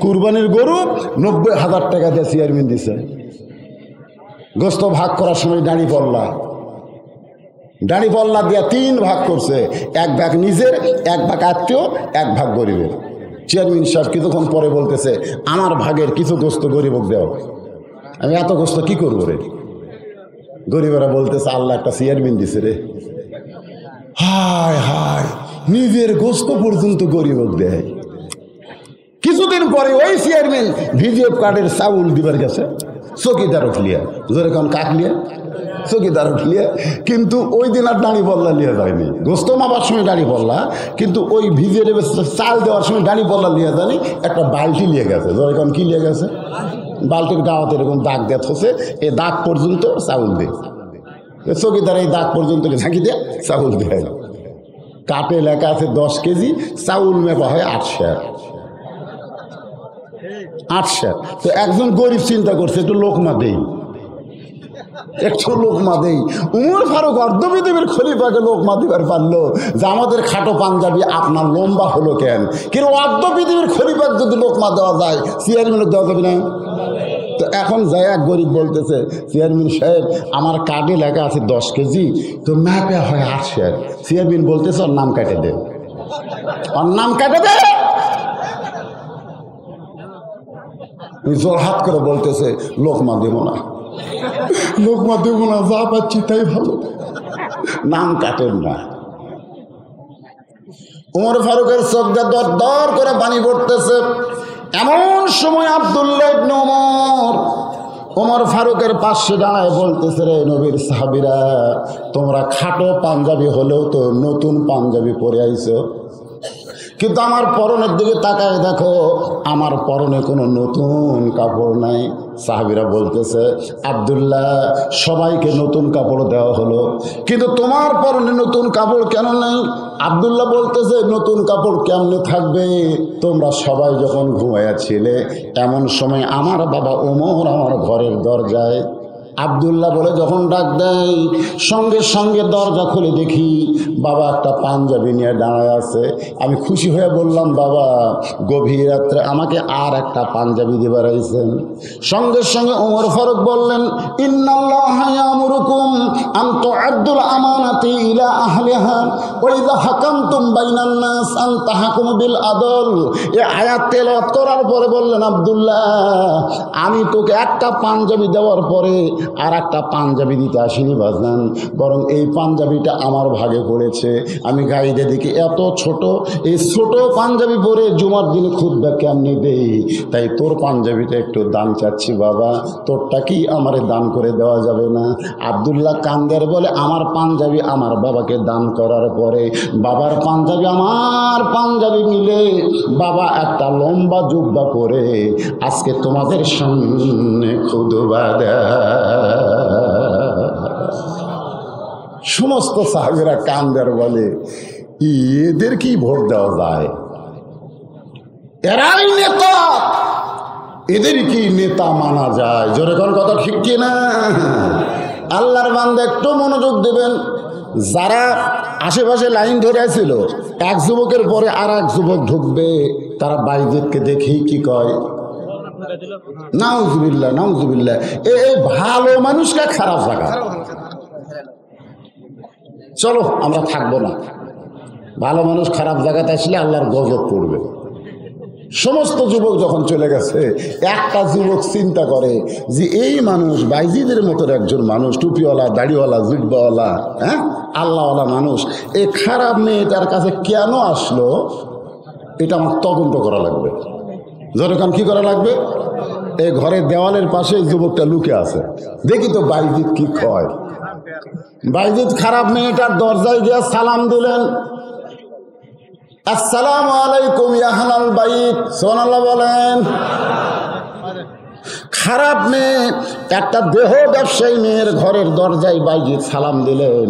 কুরবানির গরু 90,000 টাকা দিয়ে চেয়ারম্যান দিছে। গোস্ত ভাগ করার সময় দাড়ি পল্লা দিয়ে 3 ভাগ করছে, 1 ভাগ নিজের, 1 ভাগ আত্মীয়, 1 ভাগ গরিবের। চেয়ারম্যান সাহেব কিছুক্ষণ পরে বলতেছে, আমার ভাগের কিছু গোস্ত গরিবক দেও। আমি এত গোস্ত কি করবো রে? গরিবেরা বলতেছে, আল্লাহ একটা চেয়ারম্যান দিছে রে। হায় হায়, নিজের গোস্ত পর্যন্ত গরিবক দেয়। কিছুদিন পরে ওই চেয়ারম্যান ভিজিএফ কার্ডের চাউল দিবার গেছে চকিদার উঠলিয়া, যেরকম কাক লিয়া চকিদার উঠলিয়া, কিন্তু ওই দিন আর দাঁড়ি পল্লা লিয়া যায়নি। গোস্ত মাপার সময় দাঁড়ি পল্লা, কিন্তু ওই ভিজিয়ে চাল দেওয়ার সময় দাঁড়ি পল্লা লিয়া যায়নি, একটা বালতি লিয়ে গেছে। যেরকম কি লিয়ে গেছে, বালতির গাওয়াতে এরকম দাগ দেওয়া হচ্ছে, এই দাগ পর্যন্ত চাউল দেয়। চকিদার এই দাগ পর্যন্ত ঝাঁকি দিয়ে চাউল দেয়। কাটে লেখা আছে 10 কেজি, চাউল মেপা হয় 8 সের। তো একজন গরিব চিন্তা করছে, একটু লোকমা দেই। উমর ফারুক অর্ধপৃথিবীর খলিফাকে লোকমা দিবার পারলো যে আমাদের খাটো পাঞ্জাবি আপনার লম্বা হলো কেন? কিন্তু অর্ধপৃথিবীর খলিফাকে যদি লোকমা দেওয়া যায়, চেয়ারম্যানের দেওয়া যাবে না? তো এখন যাই এক গরিব বলতেছে, চেয়ারম্যান সাহেব আমার কার্ডে লেখা আছে 10 কেজি, তো ম্যাপে হয় 8 সের। চেয়ারম্যান বলতেছে, ওর নাম কেটে দে, ওর নাম কেটে দে। জোর হাত করে বলতেছে, লোকমা দেব না, যা পাচ্ছি তাই ভালো, নাম কাটেন না। ওমর ফারুকের চোখ দিয়ে দর দর করে পানি পড়তেছে। এমন সময় আব্দুল্লাহ ইবনে ওমর ফারুকের পাশে দাঁড়ায় বলতেছে, রে নবীর সাহাবীরা, তোমরা খাটো পাঞ্জাবি হলেও তো নতুন পাঞ্জাবি পরে আইছো, কিন্তু আমার পরনের দিকে তাকায় দেখো, আমার পরনে কোনো নতুন কাপড় নাই। সাহাবীরা বলতেছে, আব্দুল্লাহ, সবাইকে নতুন কাপড় দেওয়া হলো, কিন্তু তোমার পরনে নতুন কাপড় কেন নাই? আব্দুল্লাহ বলতেছে, নতুন কাপড় কেমনে থাকবে? তোমরা সবাই যখন ঘুমাইয়াছিলে, এমন সময় আমার বাবা ওমর আমার ঘরের দরজায়। আব্দুল্লাহ বলে যখন ডাক দেয়, সঙ্গে সঙ্গে দরজা খুলে দেখি বাবা একটা পাঞ্জাবি নিয়ে দাঁড়ায় আছে। আমি খুশি হয়ে বললাম, বাবা, গভীর রাত্রে আমাকে আর একটা পাঞ্জাবি দিবার আইছেন। সঙ্গে সঙ্গে ওমর ফারুক বললেন, ইন্নাল্লাহা ইয়ামুরুকুম আন তুআদ্দুল আমানাতি ইলা আহলিহা ওয়া ইযা হাকামতুম বাইনান নাস আন তাহকুমু বিল আদল। এই আয়াত তেলাওয়াত করার পরে বললেন, আব্দুল্লাহ, আমি তোকে একটা পাঞ্জাবি দেওয়ার পরে আর একটা পাঞ্জাবি দিতে আসিনি বাজান, বরং এই পাঞ্জাবিটা আমার ভাগে পড়েছে। আমি গাইডে দেখি এত ছোট, এই ছোট পাঞ্জাবি পরে জুমার দিনে খুতবা কেমনি দেই, তাই তোর পাঞ্জাবিটা একটু দান চাচ্ছি বাবা, তোরটা কি আমারে দান করে দেওয়া যাবে না? আব্দুল্লাহ কান্দের বলে, আমার পাঞ্জাবি আমার বাবাকে দান করার পরে বাবার পাঞ্জাবি আমার পাঞ্জাবি মিলে বাবা একটা লম্বা জুব্বা পরে আজকে তোমাদের সামনে খুতবা দেয়। সমস্ত সাহাবীরা কান্দের বলে, এদের কি ভোট দেওয়া যায়? এরাই নেতা, এদের কি নেতা মানা যায়? জোরে কোন কথা ঠিক কিনা? আল্লাহর বান্দা একটু মনোযোগ দেবেন। যারা আশেপাশে লাইন ধরে ছিল, এক যুবকের পরে আর এক যুবক ঢুকবে, তারা বাইজিদকে দেখেই কি কয়, নাউজুবিল্লাহ নাউজুবিল্লাহ। এই ভালো মানুষকে খারাপ জায়গা, চলো আমরা থাকবো না। ভালো মানুষ খারাপ জায়গাতে আসলে আল্লাহর গজব পড়বে। সমস্ত যুবক যখন চলে গেছে, একটা যুবক চিন্তা করে যে এই মানুষ বাইজিদের মতো একজন মানুষ, টুপিওয়ালা, দাড়িওয়ালা, জুব্বাওয়ালা, হ্যাঁ, আল্লাহওয়ালা মানুষ, এই খারাপ মেয়েটার কাছে কেন আসলো? এটা আমার তদন্ত করা লাগবে। যখন কি করা লাগবে? এই ঘরের দেওয়ালের পাশে যুবকটা লুকে আছে, দেখি তো বাইজিদ কি কয়। বাইজিদ খারাপ মেয়েটার দরজায় গিয়ে সালাম দিলেন, আসসালামু আলাইকুম ইয়া আহলাল বাইত, সুবহানাল্লাহ বলেন। খারাপ মেয়ে, একটা দেহ ব্যবসায়ী মেয়ের ঘরের দরজায় বাইজিদ সালাম দিলেন।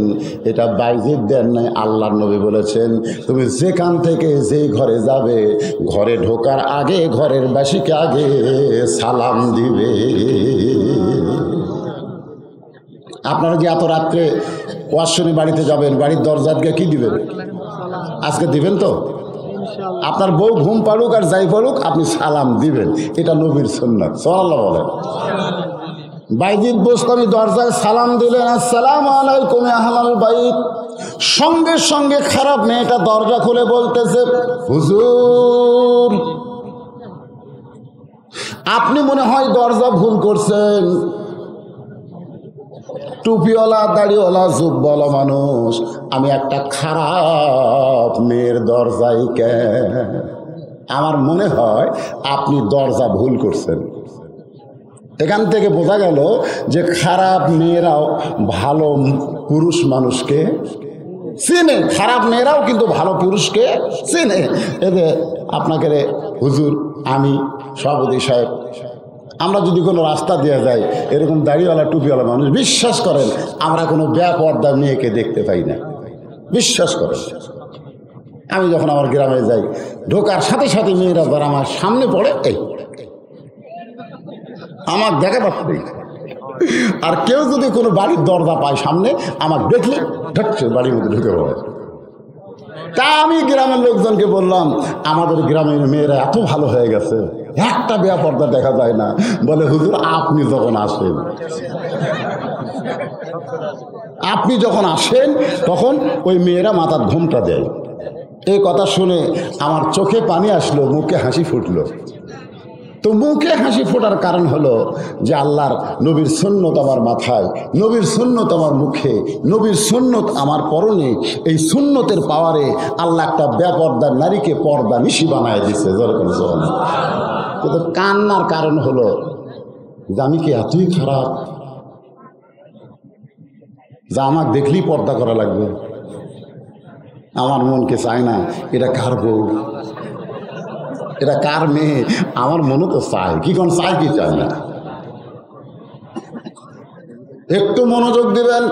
এটা বাইজিদ দেন নাই, আল্লাহর নবী বলেছেন, তুমি যেখান থেকে যে ঘরে যাবে, ঘরে ঢোকার আগে ঘরের বাসীকে আগে সালাম দিবে। আপনারা যে এত রাত্রে ওয়াজ শুনে বাড়িতে যাবেন, বাড়ির দরজাকে কি দিবেন? আজকে দিবেন তো? আপনার বউ ঘুম পাড়ুক আর যাই পাড়ুক আপনি সালাম দিবেন, এটা নবীর সুন্নাত। সুবহানাল্লাহ বলেন। বাইজিদ বোস্তামি দরজায় সালাম দিলেন, আসসালামু আলাইকুম ইয়া আহলাল বাইত। সঙ্গে সঙ্গে খারাপ মেয়েটা দরজা খুলে বলতেছে, হুজুর আপনি মনে হয় দরজা ভুল করছেন, টুপিওয়ালা দাড়িওয়ালা জুব্বাওয়ালা মানুষ, আমি একটা খারাপ মেয়ের দরজায় আমার মনে হয় আপনি দরজা ভুল করছেন। এখান থেকে বোঝা গেল যে খারাপ মেয়েরাও ভালো পুরুষ মানুষকে চেনে, খারাপ মেয়েরাও কিন্তু ভালো পুরুষকে চেনে। এতে আপনাকে হুজুর আমি সভাপতি সাহেব, আমরা যদি কোনো রাস্তা দিয়ে যাই এরকম দাড়িওয়ালা টুপিওয়ালা মানুষ, বিশ্বাস করেন আমরা কোনো বেপর্দা মেয়েকে দেখতে পাই না, বিশ্বাস করেন। আমি যখন আমার গ্রামে যাই ঢোকার সাথে সাথে মেয়েরা যারা আমার সামনে পড়ে এই আমার দেখা পাচ্ছে, আর কেউ যদি কোনো বাড়ির দরজা পায় সামনে আমার দেখলে ঢুকছে বাড়ির মধ্যে ঢুকে পড়ে। তা আমি গ্রামের লোকজনকে বললাম আমাদের গ্রামের মেয়েরা এত ভালো হয়ে গেছে, একটা বেপর্দা দেখা যায় না। বলে হুজুর আপনি যখন আসেন, আপনি যখন আসেন তখন ওই মেয়েরা মাথার ঘোমটা দেয়। এই কথা শুনে আমার চোখে পানি আসলো, মুখে হাসি ফুটলো। তো মুখে হাসি ফোটার কারণ হলো যে আল্লাহর নবীর সুন্নত আমার মাথায়, নবীর সুন্নত আমার মুখে, নবীর সুন্নত আমার পরনে। এই সুন্নতের পাওয়ারে আল্লাহ একটা বেপর্দার নারীকে পর্দা নিশি বানায় দিছে। কিন্তু কান্নার কারণ হলো যে আমি কি এতই খারাপ যা আমার দেখলেই পর্দা করা লাগবে? আমার মনকে চায় না এটা কার বউ, এটা কার মেয়ে, আমার মনে তো চায় কি কোন চায় কি চায় না। একটু মনোযোগ দিবেন।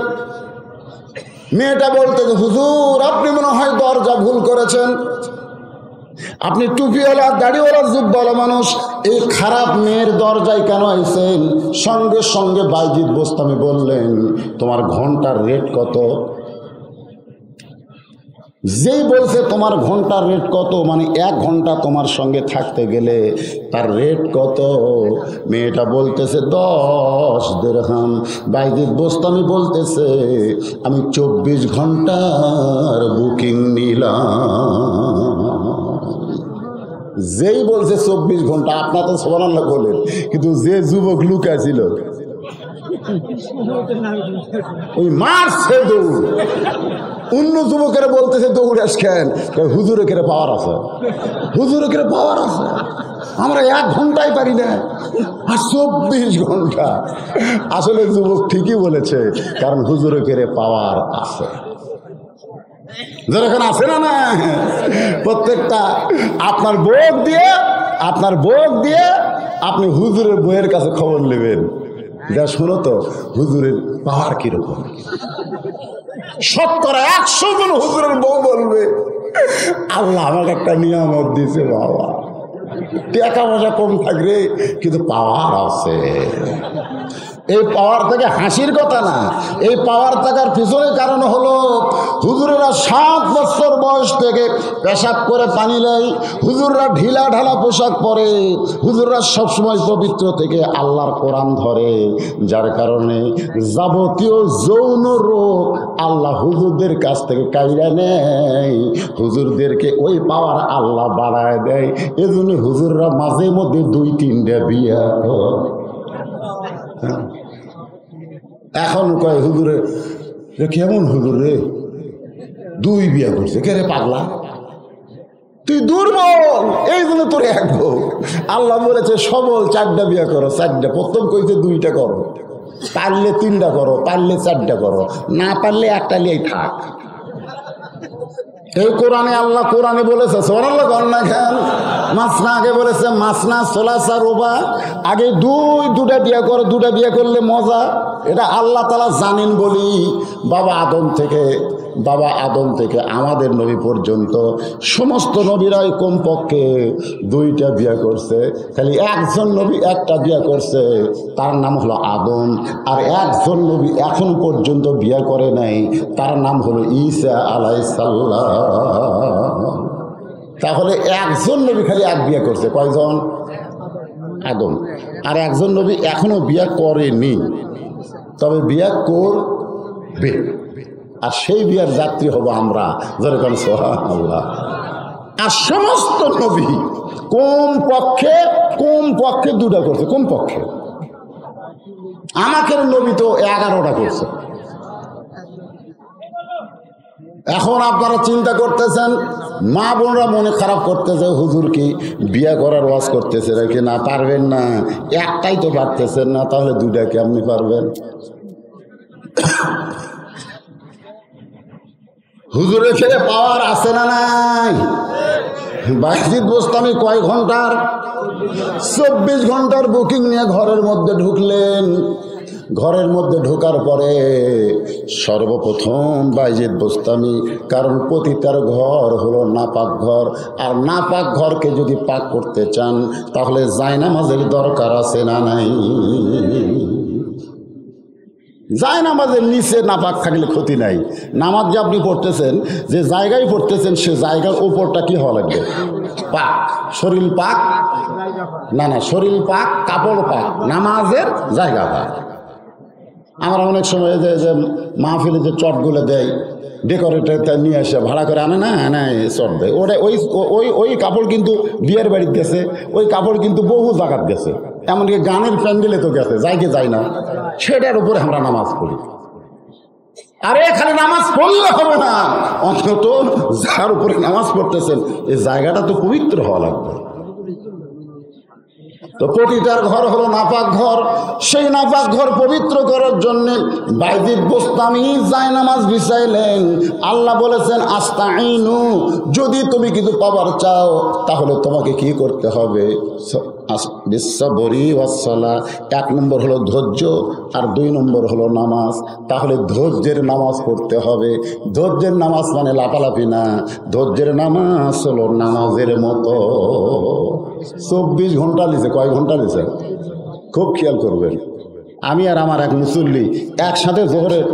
মেয়েটা বলতে যে হুজুর আপনি মনে হয় দরজা ভুল করেছেন, আপনি টুপিওয়ালা দাড়িওয়ালা জুব্বাওয়ালা মানুষ, এই খারাপ মেয়ের দরজায় কেন আইছেন? সঙ্গে সঙ্গে বাইজিদ বোস্তামি বললেন তোমার ঘন্টার রেট কত? যেই বলছে তোমার ঘন্টার রেট কত, মানে 1 ঘন্টা তোমার সঙ্গে থাকতে গেলে তার রেট কত? মেয়েটা বলতেছে 10 দিরহাম। বাইজিদ বোস্তামি বলতেছে আমি 24 ঘন্টার বুকিং নিলাম। যেই বলছে 24 ঘন্টা, আপনার তো সুবহানাল্লাহ বলেন, কিন্তু যে যুবক লুকা ছিল ওই মারছে দৌড়। অন্য যুবকেরা বলতেছে দৌড় আসেন, হুজুরে কেড়ে পাওয়ার আছে, হুজুরে কেড়ে পাওয়ার আছে, আমরা 1 ঘন্টায় পারি না আর 24 ঘন্টা। আসলে যুবক ঠিকই বলেছে, কারণ হুজুরে কেড়ে পাওয়ার আছে। যেরকম আছে না না প্রত্যেকটা আপনার বোক দিয়ে আপনি হুজুরের বইয়ের কাছে খবর নেবেন, যা শোনো তো হুজুরের পাওয়ার কিরকম। 100 জন হুজুরের বউ বলবে আল্লাহ আমাকে একটা নিয়ামত দিয়েছে, বাবা টাকা পয়সা কম থাকবে কিন্তু পাওয়ার আছে। এই পাওয়ার থেকে হাসির কথা না, এই পাওয়ার থাকার পিছনে কারণ হলো হুজুরেরা 7 বছর বয়স থেকে পেশাব করে পানি নেয়, হুজুররা ঢিলা ঢালা পোশাক পরে, হুজুররা সবসময় পবিত্র থেকে আল্লাহর কোরআন ধরে, যার কারণে যাবতীয় যৌন রোগ আল্লাহ হুজুরদের কাছ থেকে কাইরা নেয়, হুজুরদেরকে ওই পাওয়ার আল্লাহ বাড়ায় দেয়। এজন্য হুজুররা মাঝে মধ্যে 2-3টা বিয়া। এখন কয় হুজুরে কেমন হুজুর রে 2 বিয়া করছে, কে রে পাগলা তুই দুর্বল, এই জন্য তোর 1 বউ। আল্লাহ বলেছে সবল 4টা বিয়া করো, 4টা। প্রথম কইছে 2টা করো, পারলে 3টা করো, পারলে 4টা করো, না পারলে 1টা নিয়েই থাক। এই কোরআনে আল্লাহ কোরআনে বলেছে সুবহানাল্লাহ গন্না খান মাসনা, আগে বলেছে মাসনা সোলাসা রোবা, আগে 2টা বিয়া করো, 2টা বিয়া করলে মজা। এটা আল্লাহ তাআলা জানেন বলি বাবা আদম থেকে আমাদের নবী পর্যন্ত সমস্ত নবীরাই কমপক্ষে 2টা বিয়া করছে। খালি একজন নবী 1টা বিয়া করছে, তার নাম হলো আদম। আর একজন নবী এখন পর্যন্ত বিয়া করে নাই, তার নাম হলো ঈসা আলাইহিস সালাম। তাহলে একজন নবী খালি এক বিয়ে করছে, কয়জন? আদম। আর একজন নবী এখনো বিয়ে করেনি, তবে বিয়ে করবে, আর সেই বিয়ার যাত্রী হব আমরা, যেরকম সুবহানাল্লাহ। আর সমস্ত নবী কম পক্ষে দুটা করছে, কম পক্ষে। আমাদের নবী তো 11টা করছে। এখন আপনারা চিন্তা করতেছেন, মা বোনরা মনে খারাপ করতেছে, হুজুর কি বিয়ে করার ওয়াজ করতেছে নাকি? না, পারবেন না, একটাই তো পারতেছেন না, তাহলে দুটা কেমনি পারবেন? হুজুরের ছেলে পাওয়ার আছে না নাই? বাইজিদ বোস্তামি কয় ঘন্টার? 24 ঘন্টার বুকিং নিয়ে ঘরের মধ্যে ঢুকলেন। ঘরের মধ্যে ঢোকার পরে সর্বপ্রথম বাইজিদ বোস্তামি, কারণ পতিতার ঘর হলো নাপাক ঘর, আর নাপাক ঘরকে যদি পাক করতে চান তাহলে জায়নামাজের দরকার আছে না নাই? জায়নামাজের নিচে নাপাক থাকলে ক্ষতি নাই। নামাজ যে আপনি পড়তেছেন, যে জায়গায় পড়তেছেন, সে জায়গার ওপরটা কি হওয়া লাগবে? পাক। শরীর পাক না, শরীর পাক, কাপড় পাক, নামাজের জায়গা পাক। আমরা অনেক সময় যে মাহফিলে যে চটগুলো দেয়, ডেকোরেটর নিয়ে এসে ভাড়া করে আনে না, চট দেয়, ওটা ওই কাপড় কিন্তু বিয়ের বাড়িতে গেছে, ওই কাপড় কিন্তু বহু জায়গাত গেছে, এমনকি গানের প্যান্ডেলে তো গেছে, যায় না, সেটার উপরে আমরা নামাজ পড়ি। আর এখানে নামাজ পড়লে হবে না, অন্তত যার উপরে নামাজ পড়তেছেন এই জায়গাটা তো পবিত্র হওয়া লাগবে। তো পতিতার ঘর হলো নাপাক ঘর, সেই নাপাক ঘর পবিত্র করার জন্য বাইজিদ বোস্তামি জায়নামাজ বিছাইলেন। আল্লাহ বলেছেন আস্তাইনু, যদি তুমি কিছু পাবার চাও তাহলে তোমাকে কি করতে হবে? বিসসাবরি ওয়াসসালাহ। 1 নম্বর হলো ধৈর্য, আর 2 নম্বর হলো নামাজ। তাহলে ধৈর্যের নামাজ পড়তে হবে। ধৈর্যের নামাজ মানে লাফালাফি না, ধৈর্যের নামাজ হলো নামাজের মতো। 24 ঘন্টা লিছে, কয় ঘন্টা লিছে? খুব খেয়াল করবেন। আমি আর আমার এক মুসল্লি একসাথে জোহরের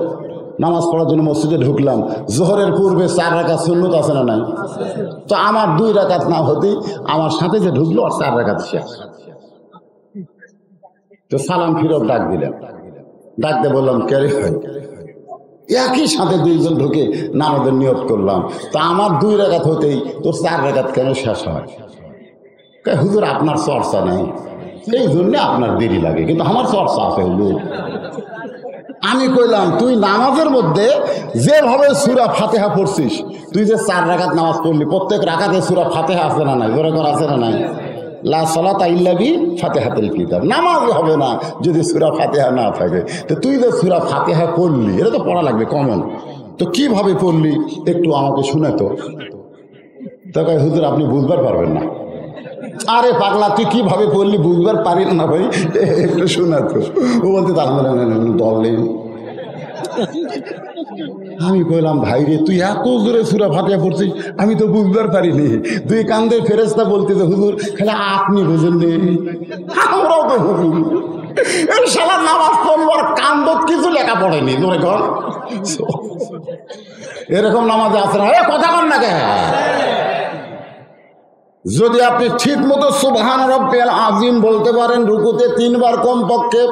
নামাজ পড়ার জন্য মসজিদে ঢুকলাম। জোহরের পূর্বে 4 রাকাত সুন্নত আছে না নাই? তো আমার 2 রাকাত না হতেই আমার সাথে যে ঢুকলো আর 4 রাকাত শেষ। তো সালাম ফিরত ডাক দিলাম, ডাকতে বললাম কে রে ভাই? একই সাথে 2 জন ঢুকে নামাজের নিয়ত করলাম, তা আমার 2 রাকাত হতেই তোর 4 রাকাত কেন শেষ হয়? হুজুর আপনার চর্চা নাই, এই জন্য আপনার দেরি লাগে, কিন্তু আমার চর্চা আছে হুজুর। আমি কইলাম তুই নামাজের মধ্যে যেভাবে সূরা ফাতিহা পড়ছিস, তুই যে 4 রাকাত নামাজ পড়লি, প্রত্যেক রাকাতে সূরা ফাতিহা আছে না নাই? জোরে করে আছে না নাই? লা সালাতা ইল্লা বি ফাতিহাতিল কিতাব। নামাজ হবে না যদি সূরা ফাতিহা না থাকে। তো তুই যে সূরা ফাতিহা পড়লি, এটা তো পড়া লাগবে কমন, তো কিভাবে পড়লি একটু আমাকে শুনে তো। তাকে হুজুর আপনি বুঝবার পারবেন না। আরে পাগলা, তুই কিভাবে পড়লি বুঝবার পারি না ভাই, একটু শোনা তো। ও বলতে তার বললেন। আমি কইলাম ভাই রে, তুই এত জোরে সূরা ফাতিহা পড়ছিস, আমি তো বুঝবার পারিনি। 2 কান্দে ফেরেশতা বলতেছে হুজুর খালি আপনি বুঝেননি, আমরাও তো বুঝিনি। এই শালা নামাজ পড়বার কান্দত কিছু লেখা পড়েনি। জোরে কর, এরকম নামাজে আছে না? কথা কর না কে? যদি আপনি ঠিক মতো সুবহান রাব্বিয়াল আযীম বলতে পারেন, রুকুতে 3 বার কমপক্ষে,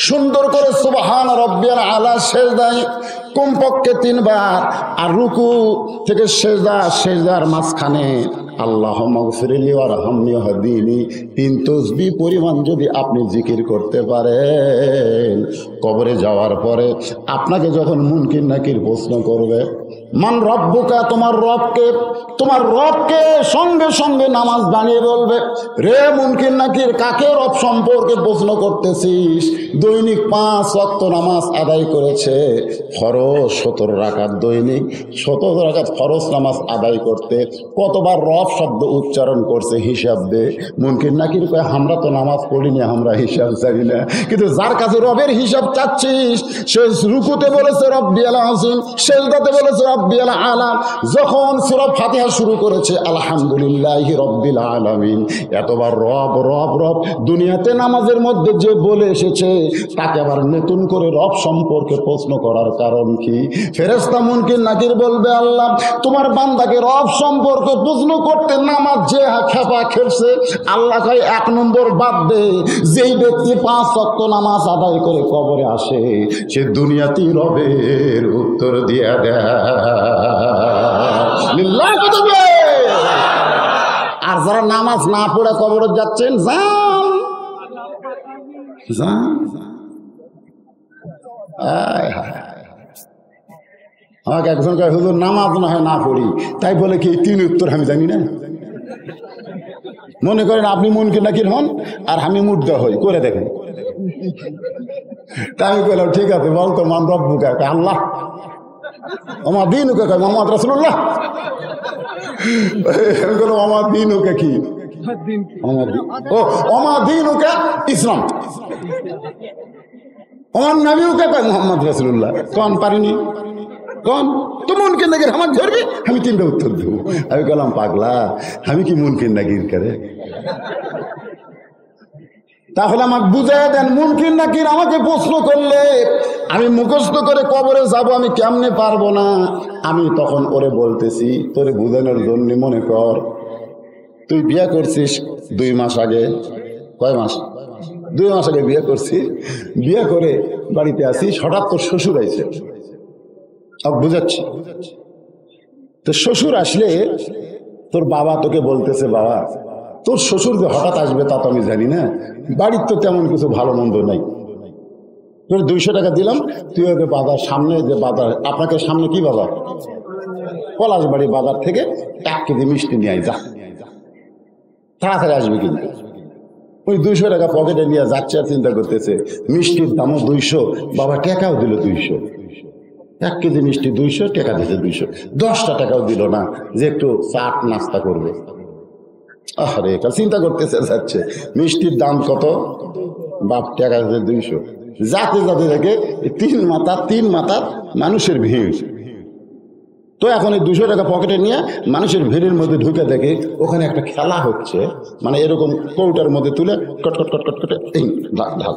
সুন্দর করে সুবহান রাব্বিয়াল আলা সেজদায় কমপক্ষে 3 বার, আর রুকু থেকে সেজদার মাঝখানে আল্লাহুম্মা গফিরলি ওয়ারহামনি ওয়াহদিনি 3 তাসবিহ পরিমাণ যদি আপনি জিকির করতে পারেন, কবরে যাওয়ার পরে আপনাকে যখন মুনকির নাকির প্রশ্ন করবে মান রব্বুকা, তোমার রবকে সঙ্গে সঙ্গে নামাজ বানিয়ে বলবে, রে মুনকির নাকির, কাকে রব সম্পর্কে প্রশ্ন করতেছিস? দৈনিক 5 ওয়াক্ত নামাজ আদায় করেছে, ফরজ 17 রাকাত, দৈনিক 17 রাকাত ফরজ নামাজ আদায় করতে কতবার রব শব্দ উচ্চারণ করছে হিসাব দে। মুনকির নাকির কয় আমরা তো নামাজ পড়িনি, আমরা হিসাব জানি না। কিন্তু যার কাছে রবের হিসাব চাচ্ছিস, সে রুকুতে বলেছে রব্বিয়াল আযীম, সেজদাতে বলেছে রব্বিয়াল আলা। যখন সূরা ফাতিহা শুরু করেছে আলহামদুলিল্লাহি রব্বিল আলামিন, এতবার রব রব রব দুনিয়াতে নামাজের মধ্যে যে বলে এসেছে, তাকে আবার নতুন করে রব সম্পর্কে প্রশ্ন করার কারণ কি? ফেরেশতা মুনকির নাকির বলবে, আল্লাহ তোমার বান্দাকে রব সম্পর্কে প্রশ্ন করতে পড়তে নামাজ যে খেপা খেলছে, আল্লাহ কয় 1 নম্বর বাদ দে, যেই ব্যক্তি 5 ওয়াক্ত নামাজ আদায় করে কবরে আসে সে দুনিয়াতেই রবের উত্তর দিয়া দেয়। আর যারা নামাজ না পড়ে কবরে যাচ্ছেন, যান যান। আমাকে একজন কয় হুজুর নামাজ না হয় না পড়ি, তাই বলে কি 3 উত্তর আমি জানি না? মনে করেন আপনি মুনকির নাকির হন আর আমি মুর্দা হই, করে দেখেন। তাই আমি বললাম ঠিক আছে, বলতো মান রব্বুকা, আল্লাহ। আমার দিন ওকে কয় মোহাম্মদ রাসূলুল্লাহ। আমি বললাম আমার দিন ওকে কি? আমার দিন ওকে ইসলাম। আমার নবী ওকে কয় মোহাম্মদ রাসূলুল্লাহ। কোন পারিনি কোন তো মুনকির নাকির আমার ধরবে, আমি 3টা উত্তর দেবো। আমি বললাম পাগলা, আমি কি মুনকির নাকির করে? তাহলে আমাকে বুঝাই দেন, মুনকির নাকির আমাকে প্রশ্ন করলে আমি মুখস্থ করে কবরে যাব, আমি কেমনে পারবো না? আমি তখন ওরে বলতেছি, তোরে বুঝানোর জন্য মনে কর তুই বিয়ে করছিস 2 মাস আগে। কয় মাস? 2 মাস আগে বিয়ে করছি। বিয়ে করে বাড়িতে আসিস, হঠাৎ তোর শ্বশুর আইছে। বুঝাচ্ছি তো, শ্বশুর আসলে তোর বাবা তোকে বলতেছে, বাবা তোর শ্বশুর যে হঠাৎ আসবে তা তো আমি জানি না, বাড়ির তো তেমন কিছু ভালো মন্দ নাই, তোর 200 টাকা দিলাম, তুই ওকে বাজার সামনে যে বাজার, আপনাকে সামনে কি বাজার? পলাশবাড়ি বাজার থেকে 1 কেজি মিষ্টি নিয়ে আয়, যা, তাড়াতাড়ি আসবে কিন্তু। ওই 200 টাকা পকেটে নিয়ে যাচ্ছে আর চিন্তা করতেছে মিষ্টির দামও 200, বাবা টাকাও দিল 200, 1 কেজি মিষ্টি 200, টাকা দিতে 200, 10টা টাকাও দিল না যে একটু চাট নাস্তা করবে। আরে চিন্তা করতেছে, যাচ্ছে মিষ্টির দাম কত, বাপ টাকা দিতে 200, যাতে যাতে দেখে 3 মাথার মানুষের ভিড়। তো এখন এই 200 টাকা পকেটে নিয়ে মানুষের ভিড়ের মধ্যে ঢুকে দেখে ওখানে একটা খেলা হচ্ছে, মানে এরকম কৌটার মধ্যে তুলে কটকট কটকট করে এই ঢাল।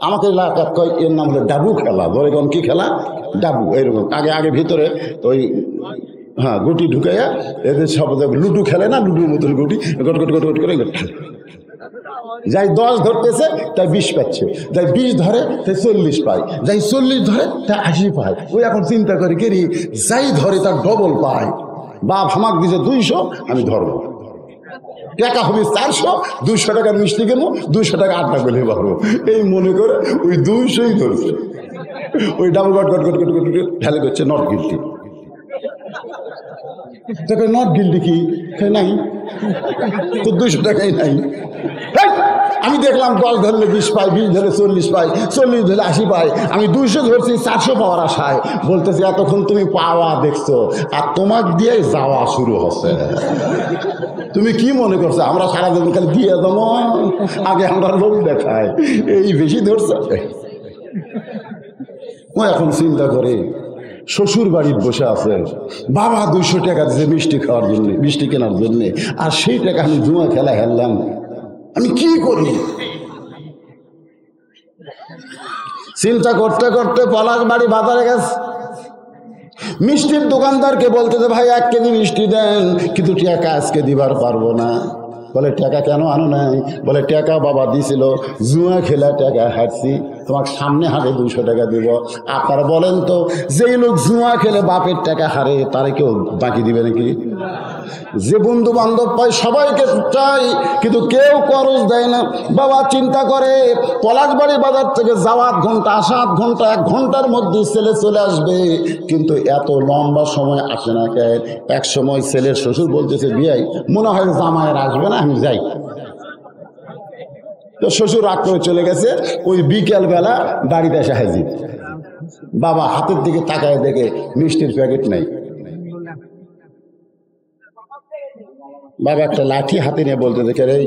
আমাকে এলাকা কয় এর নাম হলো ডাবু খেলা। বলে কোন কি খেলা? ডাবু। এইরকম আগে ভিতরে ওই গুটি ঢুকাইয়া এদের সব লুডু খেলে না, লুডুর মতন গুটি গট গট গট গট করে যাই 10 ধরতেছে তাই 20 পাচ্ছে, যাই 20 ধরে তাই 40 পায়, যাই 40 ধরে তাই 80 পায়। ওই এখন চিন্তা করে কেরি যাই ধরে তার ডবল পায়। বাপ হামাক দিছে 200, আমি ধরবো, টাকা হবে 400, 200 টাকার মিষ্টি কেন, 200 টাকা আড্ডা করলে পারবো, এই মনে করে ওই 200ই ধরছে। ওই double goat goat goat goat goat ঢালে করছে নট গিল্টি। নট গিল্টি কি নাই, তো 200 টাকাই নাই। আমি দেখলাম 10 ধরলে 20 পাই, 20 ধরলে 40 পাই, 40 ধরলে 80 পাই, আমি 200 ধরছি 400 পাওয়ার আশায়। বলতেছি এতক্ষণ তুমি পাওয়া দেখছো আর তোমার দিয়ে যাওয়া শুরু হচ্ছে। তুমি কি মনে করছো আমরা সারাদিন খালি দিয়ে দেবো? আগে আমরা লোক দেখায়, এই বেশি ধরছে। ও এখন চিন্তা করে শ্বশুর বাড়ির বসে আছে, বাবা 200 টাকা দিচ্ছে মিষ্টি খাওয়ার জন্য, মিষ্টি কেনার জন্য, আর সেই টাকা আমি জুয়া খেলা খেললাম, আমি কি করি? চিন্তা করতে করতে পলাশবাড়ি বাজারে গেছে। মিষ্টির দোকানদারকে বলতেছে ভাই 1 কেজি মিষ্টি দেন, কিন্তু টাকা আজকে দিবার পারবো না। বলে টাকা কেন আনো নাই? বলে টাকা বাবা দিছিল, জুয়া খেলা টাকা হারছি, তোমার সামনে হারে 200 টাকা দিব। আপনারা বলেন তো, যেই লোক জুয়া খেলে বাপের টাকা হারে তারে কেউ বাকি দিবে নাকি? যে বন্ধু বান্ধব পায় সবাইকে চাই, কিন্তু কেউ খরচ দেয় না। বাবা চিন্তা করে পলাশবাড়ি বাজার থেকে যাওয়া 8 ঘন্টা, আসা 8 ঘন্টা, 1 ঘন্টার মধ্যে ছেলে চলে আসবে, কিন্তু এত লম্বা সময় আসে না কেন? এক সময় ছেলের শ্বশুর বলতেছে বিয়াই মনে হয় জামাইয়ের আসবে না, আমি যাই। তো শ্বশুর রাগ করে চলে গেছে। ওই বিকেল বেলা বাড়িতে এসে হাজির। বাবা হাতের দিকে তাকায় দেখে মিষ্টির প্যাকেট নাই। বাবা একটা লাঠি হাতে নিয়ে বলতে দেখে রে,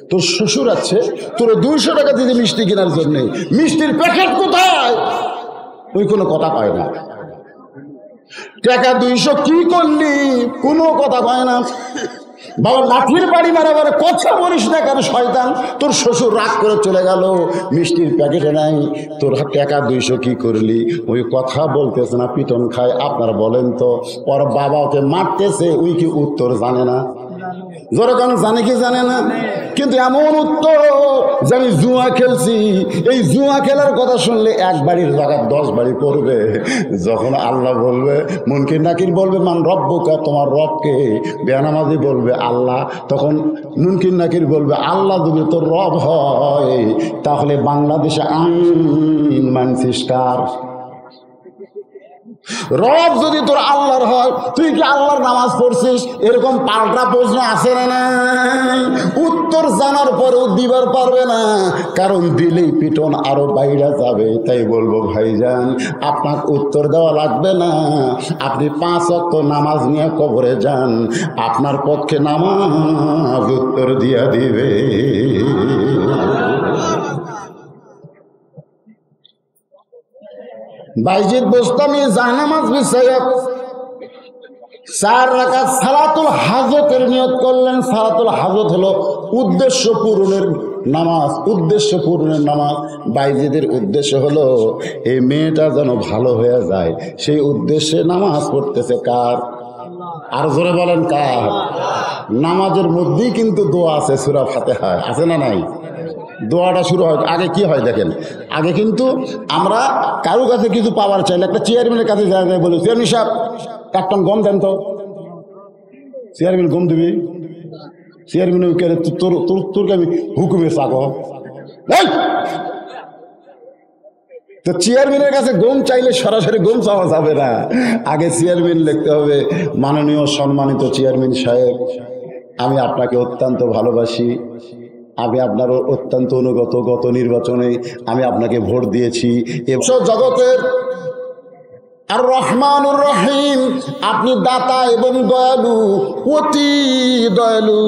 তোর শ্বশুর আছে, তোর 200 টাকা দিতে মিষ্টি কেনার জন্য, মিষ্টির প্যাকেট কোথায়? ওই কোনো কথা পায় না। টাকা 200 কি করলি? কোনো কথা পায় না। বাবা লাঠির বাড়ি মারাবার কথা বলিস না কেন শয়তান, তোর শ্বশুর রাগ করে চলে গেল, মিষ্টির প্যাকেটে নাই, তোর টাকা 200 কি করলি, ওই কথা বলতেছে না, পিটন খায়। আপনার বলেন তো, ওর বাবা ওকে মারতেছে, ওই কি উত্তর জানে না? জোরে কেন, জানে কি জানে না? কিন্তু এমন উত্তর যে আমি জুয়া খেলছি, এই জুয়া খেলার কথা শুনলে এক বাড়ির জায়গায় 10 বাড়ি পড়বে। যখন আল্লাহ বলবে, মুনকির নাকির বলবে মান রব্বুকা, তোমার রবকে, বেনামাজি বলবে আল্লাহ, তখন মুনকির নাকির বলবে আল্লাহ যদি তোর রব হয় তাহলে বাংলাদেশে আইন মানছিস কার? রব যদি তোর আল্লাহর হয়, তুই কি আল্লাহর নামাজ পড়ছিস? এরকম পাল্টা প্রশ্ন আছে না নাই? উত্তর জানার পরেও দিবার পারবে না, কারণ দিলেই পিটন আরো বাইরে যাবে। তাই বলবো ভাইজান, আপনার উত্তর দেওয়া লাগবে না, আপনি 5 ওয়াক্ত নামাজ নিয়ে কবরে যান, আপনার পক্ষে নামাজ উত্তর দিয়া দিবে। বাইজিদ বোস্তামি জায়নামাজ বিছাইয়া 4 রাকাত সালাতুল হাজতের নিয়ত করলেন। সালাতুল হাজত হলো উদ্দেশ্য পূরণের নামাজ, উদ্দেশ্য পূরণের নামাজ। বাইজিদের উদ্দেশ্য হলো এই মেয়েটা যেন ভালো হয়ে যায়, সেই উদ্দেশ্যে নামাজ পড়তেছে। কার? আর জোরে বলেন কার? নামাজের মধ্যেই কিন্তু দোয়া আছে, সূরা ফাতিহা আছে না নাই? দোয়াটা শুরু হয় আগে, কি হয় দেখেন, আগে কিন্তু আমরা কারো কাছে কিছু পাওয়ার চাইলে একটা চেয়ারম্যানের কাছে যায়, বলি চেয়ারম্যান সাহেব 1 টন গম দেন তো। চেয়ারম্যান গম দিবি, চেয়ারম্যান তোরকে আমি হুকুমে চাকো। তো চেয়ারম্যানের কাছে গম চাইলে সরাসরি গম চাওয়া যাবে না, আগে চেয়ারম্যান লিখতে হবে, মাননীয় সম্মানিত চেয়ারম্যান সাহেব, আমি আপনাকে অত্যন্ত ভালোবাসি, আমি আপনার অত্যন্ত অনুগত, গত নির্বাচনে আমি আপনাকে ভোট দিয়েছি, জগতের আর রহমানুর রহিম, আপনি দাতা এবং দয়ালু, অতি দয়ালু,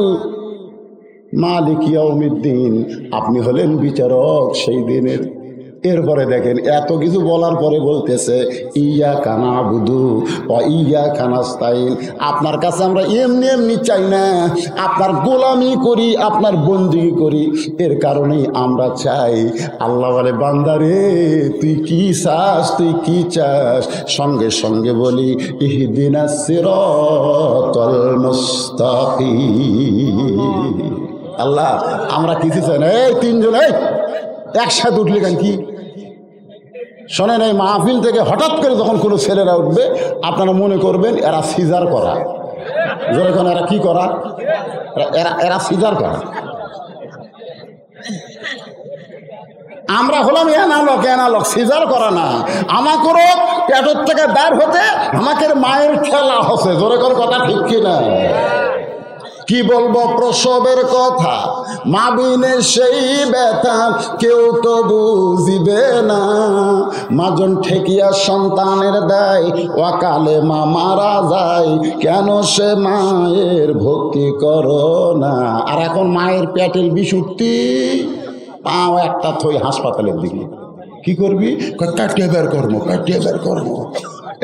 মালিক ইয়াউমিদ্দিন, আপনি হলেন বিচারক সেই দিনের। এরপরে দেখেন এত কিছু বলার পরে বলতেছে ইয়াকা নাবুদু ওয়া ইয়াকা নাস্তাইন, আপনার কাছে আমরা এমনি এমনি চাই না, আপনার গোলামি করি, আপনার বন্দেগী করি, এর কারণেই আমরা চাই। আল্লাহ বলে বান্দারে তুই কি চাস, তুই কি চাস? সঙ্গে সঙ্গে বলি ইহদিনাস সিরাতাল মুস্তাকিম। আল্লাহ আমরা কিছু চাই না। এই 3 জন একসাথে উঠলে কেন কি শোনেন, এই মাহফিল থেকে হঠাৎ করে যখন কোনো ছেলেরা উঠবে, আপনারা মনে করবেন এরা সিজার করা। যখন এরা কি করা, এরা সিজার করা। আমরা হলাম এনালক, সিজার করা না। আমাকেও পেটের থেকে বের হতে আমাকে মায়ের খেলা হচ্ছে। জোরে করে কথা ঠিক কিনা? কি বলবো প্রসবের কথা, মা বিনের সেই ব্যথা কেউ তো বুঝিবে না, মাজন ঠেকিয়া সন্তানের দেয়, অকালে মা মারা যায়, কেন সে মায়ের ভক্তি করো না। আর এখন মায়ের পেটের বিশুদ্ধি, পাও একটা থই হাসপাতালের দিকে, কি করবি? কাটিয়ে বের কর্ম।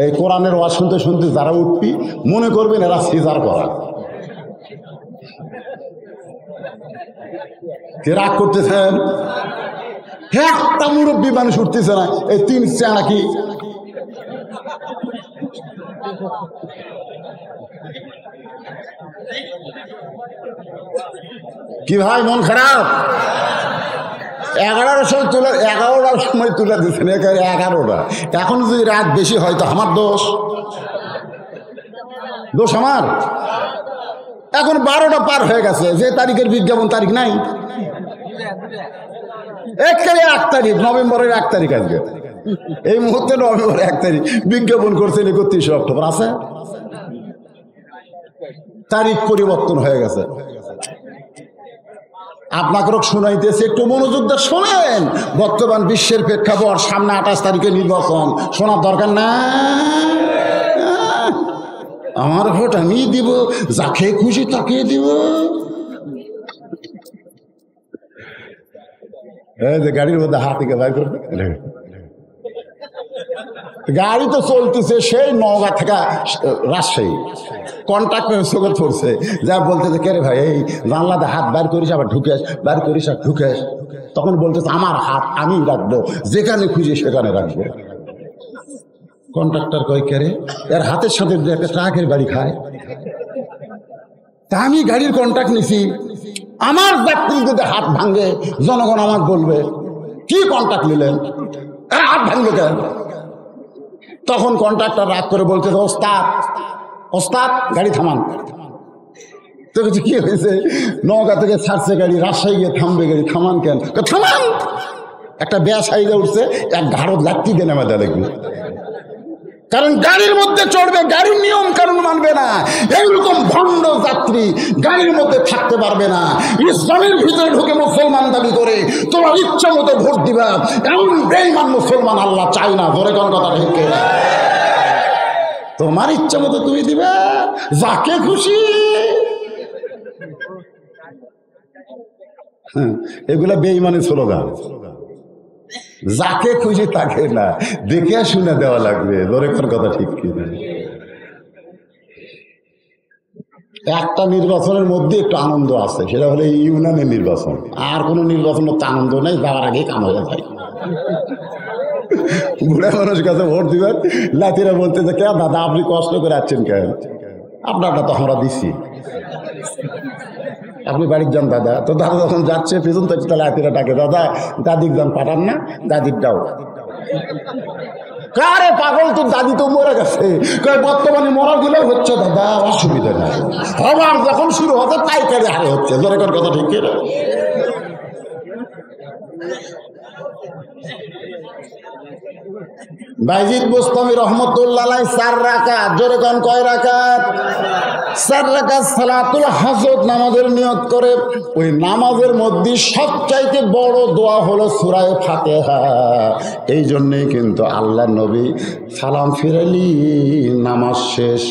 এই কোরআনের ওয়াজ শুনতে শুনতে যারা উঠবি মনে করবেন এরা সিজার করা। রাগ করতেছেন? একটা মুরব্বী মানুষ উঠতেছে না, এই 3 চাঁড়া কি ভাই মন খারাপ? 11টার সময় তুলে দিচ্ছেন, 11টা। এখন যদি রাত বেশি হয় তো আমার দোষ আমার। এখন 12টা পার হয়ে গেছে, যে তারিখের বিজ্ঞাপন তারিখ নাই, 1 তারিখ, নভেম্বরের 1 তারিখ আজকে, এই মুহূর্তে নভেম্বরের 1 তারিখ বিজ্ঞাপন করছেন 31 অক্টোবর আছে, তারিখ পরিবর্তন হয়ে গেছে। আপনাকে শোনাইতেছে, একটু মনোযোগ দিয়ে শোনেন। বর্তমান বিশ্বের প্রেক্ষাপট, সামনে 28 তারিখে নির্বাচন, শোনার দরকার না। আমার ভোট আমি দিব, যাকে খুশি তাকে দিব। গাড়ির মধ্যে হাত থেকে বাইর করবে, গাড়ি তো চলতেছে সেই নওগাঁ থেকে রাজশাহী, কন্ট্রাক্ট চোখে পড়ছে, যা বলতেছে কে রে ভাই এই জানলাতে হাত বার করিস আবার ঢুকেস, বার করিস আর ঢুকেস। তখন বলতেছে আমার হাত আমি রাখবো, যেখানে খুঁজি সেখানে রাখবো। কন্ট্রাক্টর কয় কে রে, এর হাতের সাথে একটা ট্রাকের বাড়ি খায়। তা আমি গাড়ির কন্ট্রাক্ট নিছি, আমার যাত্রী যদি হাত ভাঙে জনগণ আমার বলবে কি কন্ট্রাক্ট নিলেন, হাত ভাঙবে কেন? তখন কন্ট্রাক্টর রাগ করে বলতে ওস্তাদ ওস্তাদ গাড়ি থামান। তো কিছু কি হয়েছে, নওগাঁ থেকে ছাড়ছে গাড়ি, রাজশাহী গিয়ে থামবে গাড়ি, থামান কেন? থামান, একটা ব্যাস হাইজে উঠছে, এক ঘাড়ত লাত্তি দিয়ে নেমে দেওয়া লাগবে। কারণ গাড়ির মধ্যে চড়বে, গাড়ির নিয়ম কানুন মানবে না, এইরকম ভণ্ড যাত্রী গাড়ির মধ্যে থাকতে পারবে না। ইসলামের ভিতরে ঢুকে মুসলমান দাবি করে তোমার ইচ্ছা মতো ভোট দিবা, এমন বেঈমান মুসলমান আল্লাহ চাই না। ধরে কোন কথা ঠিক, তোমার ইচ্ছা মতো তুমি দিবে যাকে খুশি। এগুলা বেঈমানের স্লোগান, যাকে খুশি তাকে না, দেখে শুনে দেওয়া লাগবে। ধরে কোন কথা ঠিক কিনা? একটা নির্বাচনের মধ্যে একটু আনন্দ আছে, সেটা হলো ইউনিয়নের নির্বাচন। আর কোন নির্বাচনের তো আনন্দ নেই, যাওয়ার আগে কাম হয়ে যায়। বুড়া মানুষ কাছে ভোট দিবেন, লাতিরা বলতে যে কে দাদা আপনি কষ্ট করে আসছেন কেন? আপনারটা তো আমরা দিচ্ছি, আপনি বাড়ির যান দাদা। তো দাদা যখন যাচ্ছে পেছন থেকে তাহলে লাতিরা ডাকে দাদা দাদির যান পাঠান না, দাদির দাও। কারে পাগল, তো দাদি তো মরে গেছে, বর্তমানে মরা গেলেও হচ্ছে দাদা, অসুবিধা নাই। আবার যখন শুরু হতে পাইকারি হারে হচ্ছে। ধরে কোন কথা ঠিক কিনা? বাইজিদ বুস্তামি রহমতুল্লাহ আলাইহি 4 রাকাত, জোরে কোন কয় রাকাত? 4 রাকাত সালাতুল হাজত নামাজের নিয়ত করে। ওই নামাজের মধ্যে সবচাইতে বড় দোয়া হলো সূরা ফাতিহা। এই জন্যই কিন্তু আল্লাহ নবী সালাম ফিরালি নামাজ শেষ,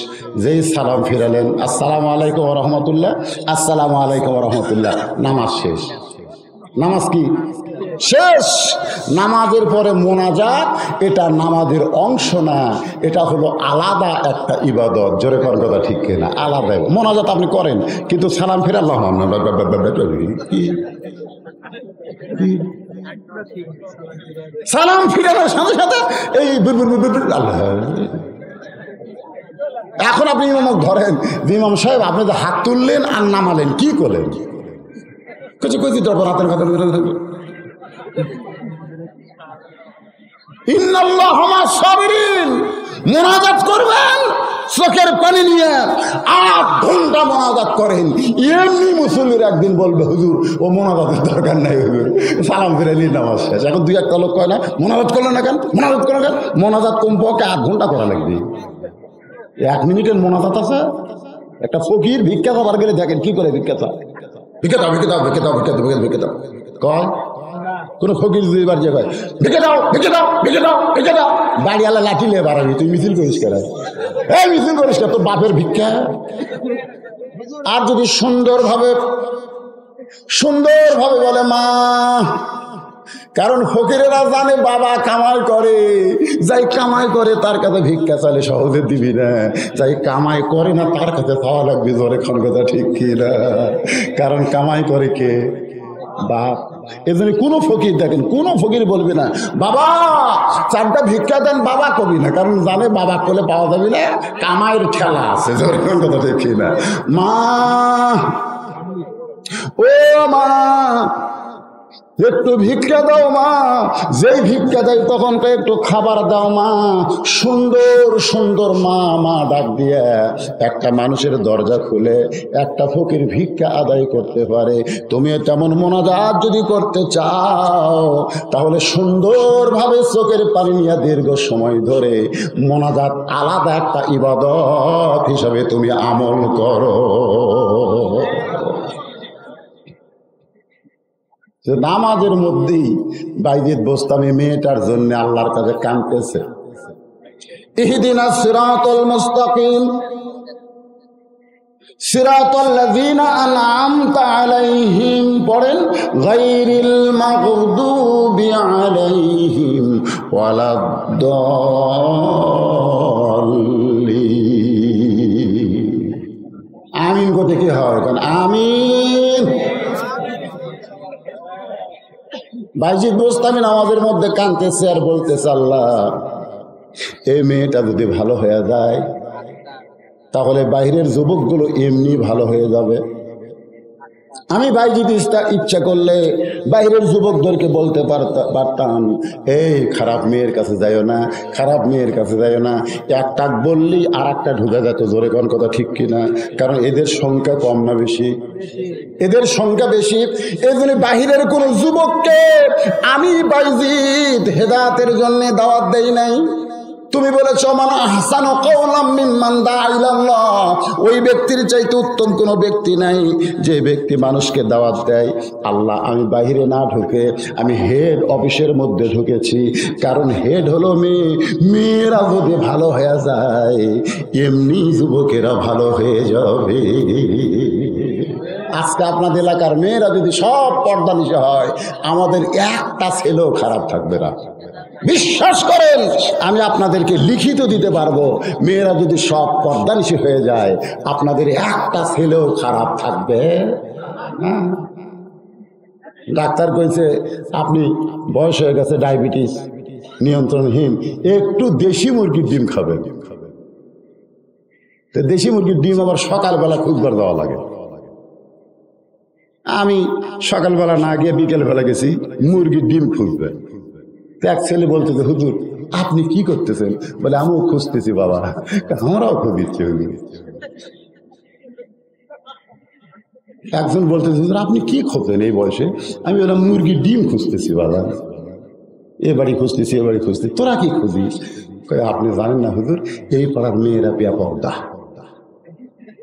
যেই সালাম ফিরালেন আসসালামু আলাইকুম ওয়া রাহমাতুল্লাহ, আসসালামু আলাইকুম ওয়া রাহমাতুল্লাহ, নামাজ শেষ। নামাজ কি শেষ? নামাজের পরে মোনাজাত, এটা নামাজের অংশ না, এটা হলো আলাদা একটা ইবাদত। জোরে করার কথা ঠিক কিনা? আলাদা মোনাজাত আপনি করেন, কিন্তু সালাম ফিরে আল্লাহ সালাম ফিরানোর সাথে সাথে এই আল্লাহ। এখন আপনি ইমামক ধরেন, ইমাম সাহেব আপনি যে হাত তুললেন আর নামালেন, কি করলেন? কিছু কইতে দরকার হাতের কথা মোনাজাত করবেন চোখের পানি নিয়ে 8 ঘন্টা মোনাজাত করেন। এমনি মুসল্লির একদিন বলবে হুজুর ও মোনাজাতের দরকার নাই, হুজুর সালাম ফিরে নিয়ে নামাজ শেষ। এখন 2-1 লোক কয় না মোনাজাত করলো না কেন, মোনাজাত করো কেন? মোনাজাত কমপক্ষে 8 ঘন্টা করা লাগবে। 1 মিনিটের মোনাজাত আছে। একটা ফকির ভিক্ষা খাবার গেলে দেখেন কি করে, ভিক্ষা চায়, ভিক্ষা দাও ভিক্ষা দাও ভিক্ষা দাও ভিক্ষা দাও ভিক্ষা দাও কয়। কোন ফকির দুইবার যে কয় ভিক্ষা দাও ভিক্ষা দাও ভিক্ষা দাও ভিক্ষা দাও, বাড়ি আলা লাঠি নিয়ে বাড়াবি, তুই মিছিল করিস কেন? এই মিছিল করিস কেন? তোর বাপের ভিক্ষা। আর যদি সুন্দরভাবে বলে মা, কারণ ফকিরেরা জানে বাবা কামাই করে, যাই কামাই করে তার কাছে ভিক্ষা চাইলে সহজে দিবি না, যাই কামাই করে না তার কাছে চাওয়া লাগবে। জোরে কোন কথা ঠিক কি না? কারণ কামাই করে কে? বাপ। এজন্য কোনো ফকির দেখেন, কোনো ফকির বলবে না বাবা 4টা ভিক্ষা দেন, বাবা কবি না, কারণ জানে বাবা কোলে পাওয়া যাবে না, কামাইয়ের ঠেলা আছে। জোরে কোন কথা ঠিক কি না? মা, ও মা একটু ভিক্ষা দাও মা, যেই ভিক্ষা দেয় তখন একটু খাবার দাও মা। সুন্দর সুন্দর মা মা ডাক দিয়ে একটা মানুষের দরজা খুলে একটা ফকির ভিক্ষা আদায় করতে পারে। তুমি তেমন মোনাজাত যদি করতে চাও তাহলে সুন্দরভাবে চোখের পানি নিয়ে দীর্ঘ সময় ধরে মোনাজাত আলাদা একটা ইবাদত হিসাবে তুমি আমল করো। নামাজের মধ্যেই বাইজিদ বোস্তামি মেয়েটার জন্য আল্লাহর কাছে কাঁদতেছে, ইহদিনাস সিরাতাল মুস্তাকিম সিরাতাল্লাযীনা আন'আমতা আলাইহিম, পড়েন গায়রিল মাগদুবি আলাইহিম ওয়ালাদ-দাল্লিন। আমিন করতে কি হয়? কারণ আমিন। বাইজিদ বোস্তামি নামাজের মধ্যে কাঁদতেছে আর বলতেছে, আল্লাহ এই মেয়েটা যদি ভালো হয়ে যায় তাহলে বাইরের যুবকগুলো এমনি ভালো হয়ে যাবে। আমি বাইজিদ ইচ্ছা করলে বাইরের যুবকদেরকে বলতে পারতাম, এই খারাপ মেয়ের কাছে যাইও না, খারাপ মেয়ের কাছে যাইও না। একটা বললি আর একটা ঢুকে যেত। জোরে কোন কথা ঠিক কিনা? কারণ এদের সংখ্যা কম না বেশি? এদের সংখ্যা বেশি। এই জন্য বাহিরের কোন যুবককে আমি বাইজিদ হেদায়েতের জন্য দাওয়াত দেই নাই। তুমি বলেছ মান আহসানু কাওলাম মিম্মান দাআ ইলাল্লাহ, ওই ব্যক্তির চাইতে উত্তম কোন ব্যক্তি নাই যে ব্যক্তি মানুষকে দাওয়াত দেয় আল্লাহ। আমি বাইরে না ঢুকে আমি হেড অফিসের মধ্যে ঢুকেছি, কারণ হেড হলো মেয়ে। মেয়েরা যদি ভালো হয়ে যায় এমনি যুবকেরা ভালো হয়ে যাবে। আজকে আপনাদের এলাকার মেয়েরা যদি সব পর্দানিশা হয়, আমাদের একটা ছেলেও খারাপ থাকবে না। বিশ্বাস করেন, আমি আপনাদেরকে লিখিত দিতে পারবো, মেয়েরা যদি সব পর্দানিশী হয়ে যায় আপনাদের একটা ছেলেও খারাপ থাকবে না। ডাক্তার কইছে আপনি বয়স হয়ে গেছে, ডায়াবেটিস নিয়ন্ত্রণহীন, একটু দেশি মুরগির ডিম খাবেন। তো দেশি মুরগির ডিম আবার সকালবেলা খুঁজবার দেওয়া লাগে। আমি সকালবেলা না গিয়ে বিকেলবেলা গেছি মুরগির ডিম খুঁজবে। এক ছেলে বলতেছে, হুজুর আপনি কি করতেছেন? বলে আমিও খুঁজতেছি বাবা। আমরাও খুঁজছি হুজুর। একজন বলতেছে, হুজুর আপনি কি খোঁজেন এই বয়সে? আমি বললাম মুরগির ডিম খুঁজতেছি বাবা। এ বাড়ি খুঁজতেছি, এ বাড়ি খুঁজতেছি। তোরা কি খুঁজিস? আপনি জানেন না হুজুর, এই পাড়ার মেয়েরা বেপরদা।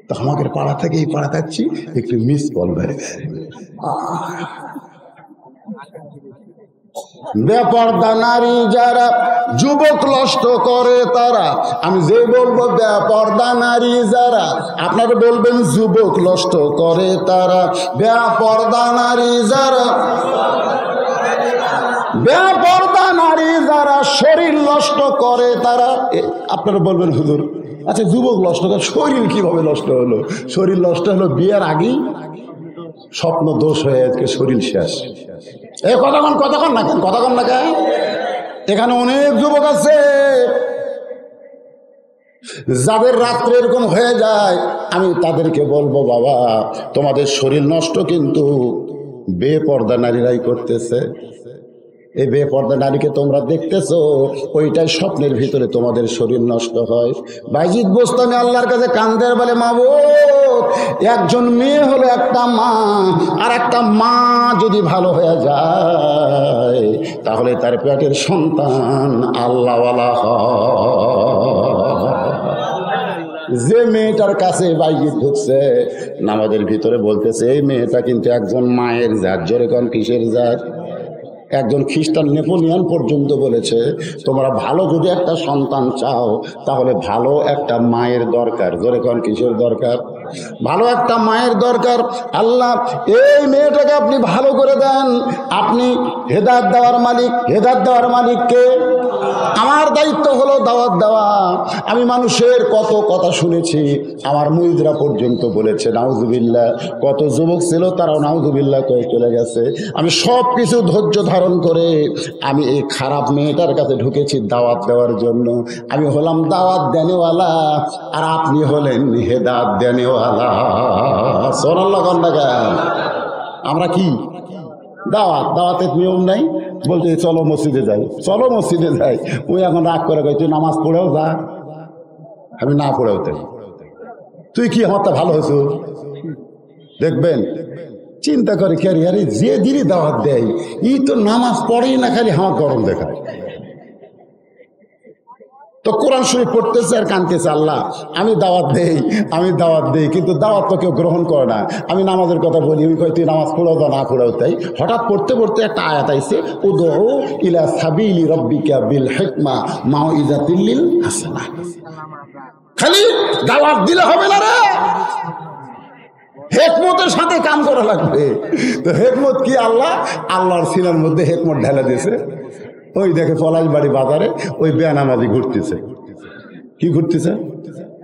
তো আমাদের পাড়া থেকে এই পাড়া থাকছি, একটু মিস কল বেড়ে বেপরদা নারী যারা যুবক নষ্ট করে তারা। আমি যে বলবো বেপরদা নারী যারা, আপনারা বলবেন যুবক নষ্ট করে তারা। বেপরদা নারী যারা, বেপরদা নারী যারা শরীর নষ্ট করে তারা। আপনারা বলবেন হুজুর আচ্ছা যুবক নষ্ট করে শরীর কিভাবে নষ্ট হলো? শরীর নষ্ট হলো বিয়ের আগেই স্বপ্ন দোষ হয়ে আজকে শরীর শেষ। এই কতক্ষণ না কেন? এখানে অনেক যুবক আছে যাদের রাত্রে এরকম হয়ে যায়। আমি তাদেরকে বলবো বাবা তোমাদের শরীর নষ্ট কিন্তু বেপরদা নারীরাই করতেছে। এই বেপরদা নারীকে তোমরা দেখতেছো, ওইটাই স্বপ্নের ভিতরে তোমাদের শরীর নষ্ট হয়। বাইজিদ বোস্তামি আল্লাহর কাছে কান্দের বলে, মাবুদ একজন মেয়ে হলো একটা মা, আর একটা মা যদি ভালো হয়ে যায় তাহলে তার পেটের সন্তান আল্লাহওয়ালা হয়। যে মেয়েটার কাছে বাইজিদ ঢুকছে নামাজের ভিতরে বলতেছে এই মেয়েটা কিন্তু একজন মায়ের জাত। জোরে কোন কিসের জাত? একজন খ্রিস্টান নেপোলিয়ান পর্যন্ত বলেছে তোমরা ভালো যদি একটা সন্তান চাও তাহলে ভালো একটা মায়ের দরকার। জোরে কোন কিসের দরকার? ভালো একটা মায়ের দরকার। আল্লাহ এই মেয়েটাকে আপনি ভালো করে দেন। আপনি হেদায়েত দেওয়ার মালিক। হেদায়েত দেওয়ার মালিককে আমার দায়িত্ব হলো দাওয়াত দেওয়া। আমি মানুষের কত কথা শুনেছি, আমার মুরিদরা পর্যন্ত বলেছে নাউজুবিল্লাহ। কত যুবক ছিল তারাও নাউজুবিল্লাহ কয়ে চলে গেছে। আমি সব কিছু ধৈর্য ধারণ করে আমি এই খারাপ মেয়েটার কাছে ঢুকেছি দাওয়াত দেওয়ার জন্য। আমি হলাম দাওয়াত দেনেওয়ালা আর আপনি হলেন হেদায়েত দেনেওয়ালা। সুবহানাল্লাহ। আমরা কি দাওয়াতের নিয়ম নাই? বলতে চলো মসজিদে যাই, চলো মসজিদে যাই। ওই এখন রাগ করে তুই নামাজ পড়েও যা। আমি না পড়েও তাই। তুই কি আমার তা ভালো হয়েছ? দেখবেন চিন্তা করে ক্যারিয়ারে যে দিনই দাওয়াত দেয় ই তো নামাজ পড়েই না, খালি হাওয়া গরম দেখায়। তো কোরআন শরীফ পড়তেছে আর কাঁদতেছে, আল্লাহ আমি দাওয়াত দেই কিন্তু দাওয়াত তো কেউ গ্রহণ করে না। আমি নামাজের কথা বলি, আমি কই তুই নামাজ পড়াও তো না পড়াও তাই। হঠাৎ পড়তে পড়তে একটা আয়াত আইছে, উদউ ইলা সাবিলি রাব্বিকা বিল হিকমা মাউইযাতিল লিল হাসানাহ। খালি দাওয়াত দিলে হবে না রে, হিকমতের সাথে কাম করা লাগবে। তো হিকমত কি? আল্লাহর সিনার মধ্যে হিকমত ঢেলে দিয়েছে। ওই দেখে পলাশবাড়ি বাজারে ওই বেনামাজি ঘুরতেছে। কি ঘুরতেছে?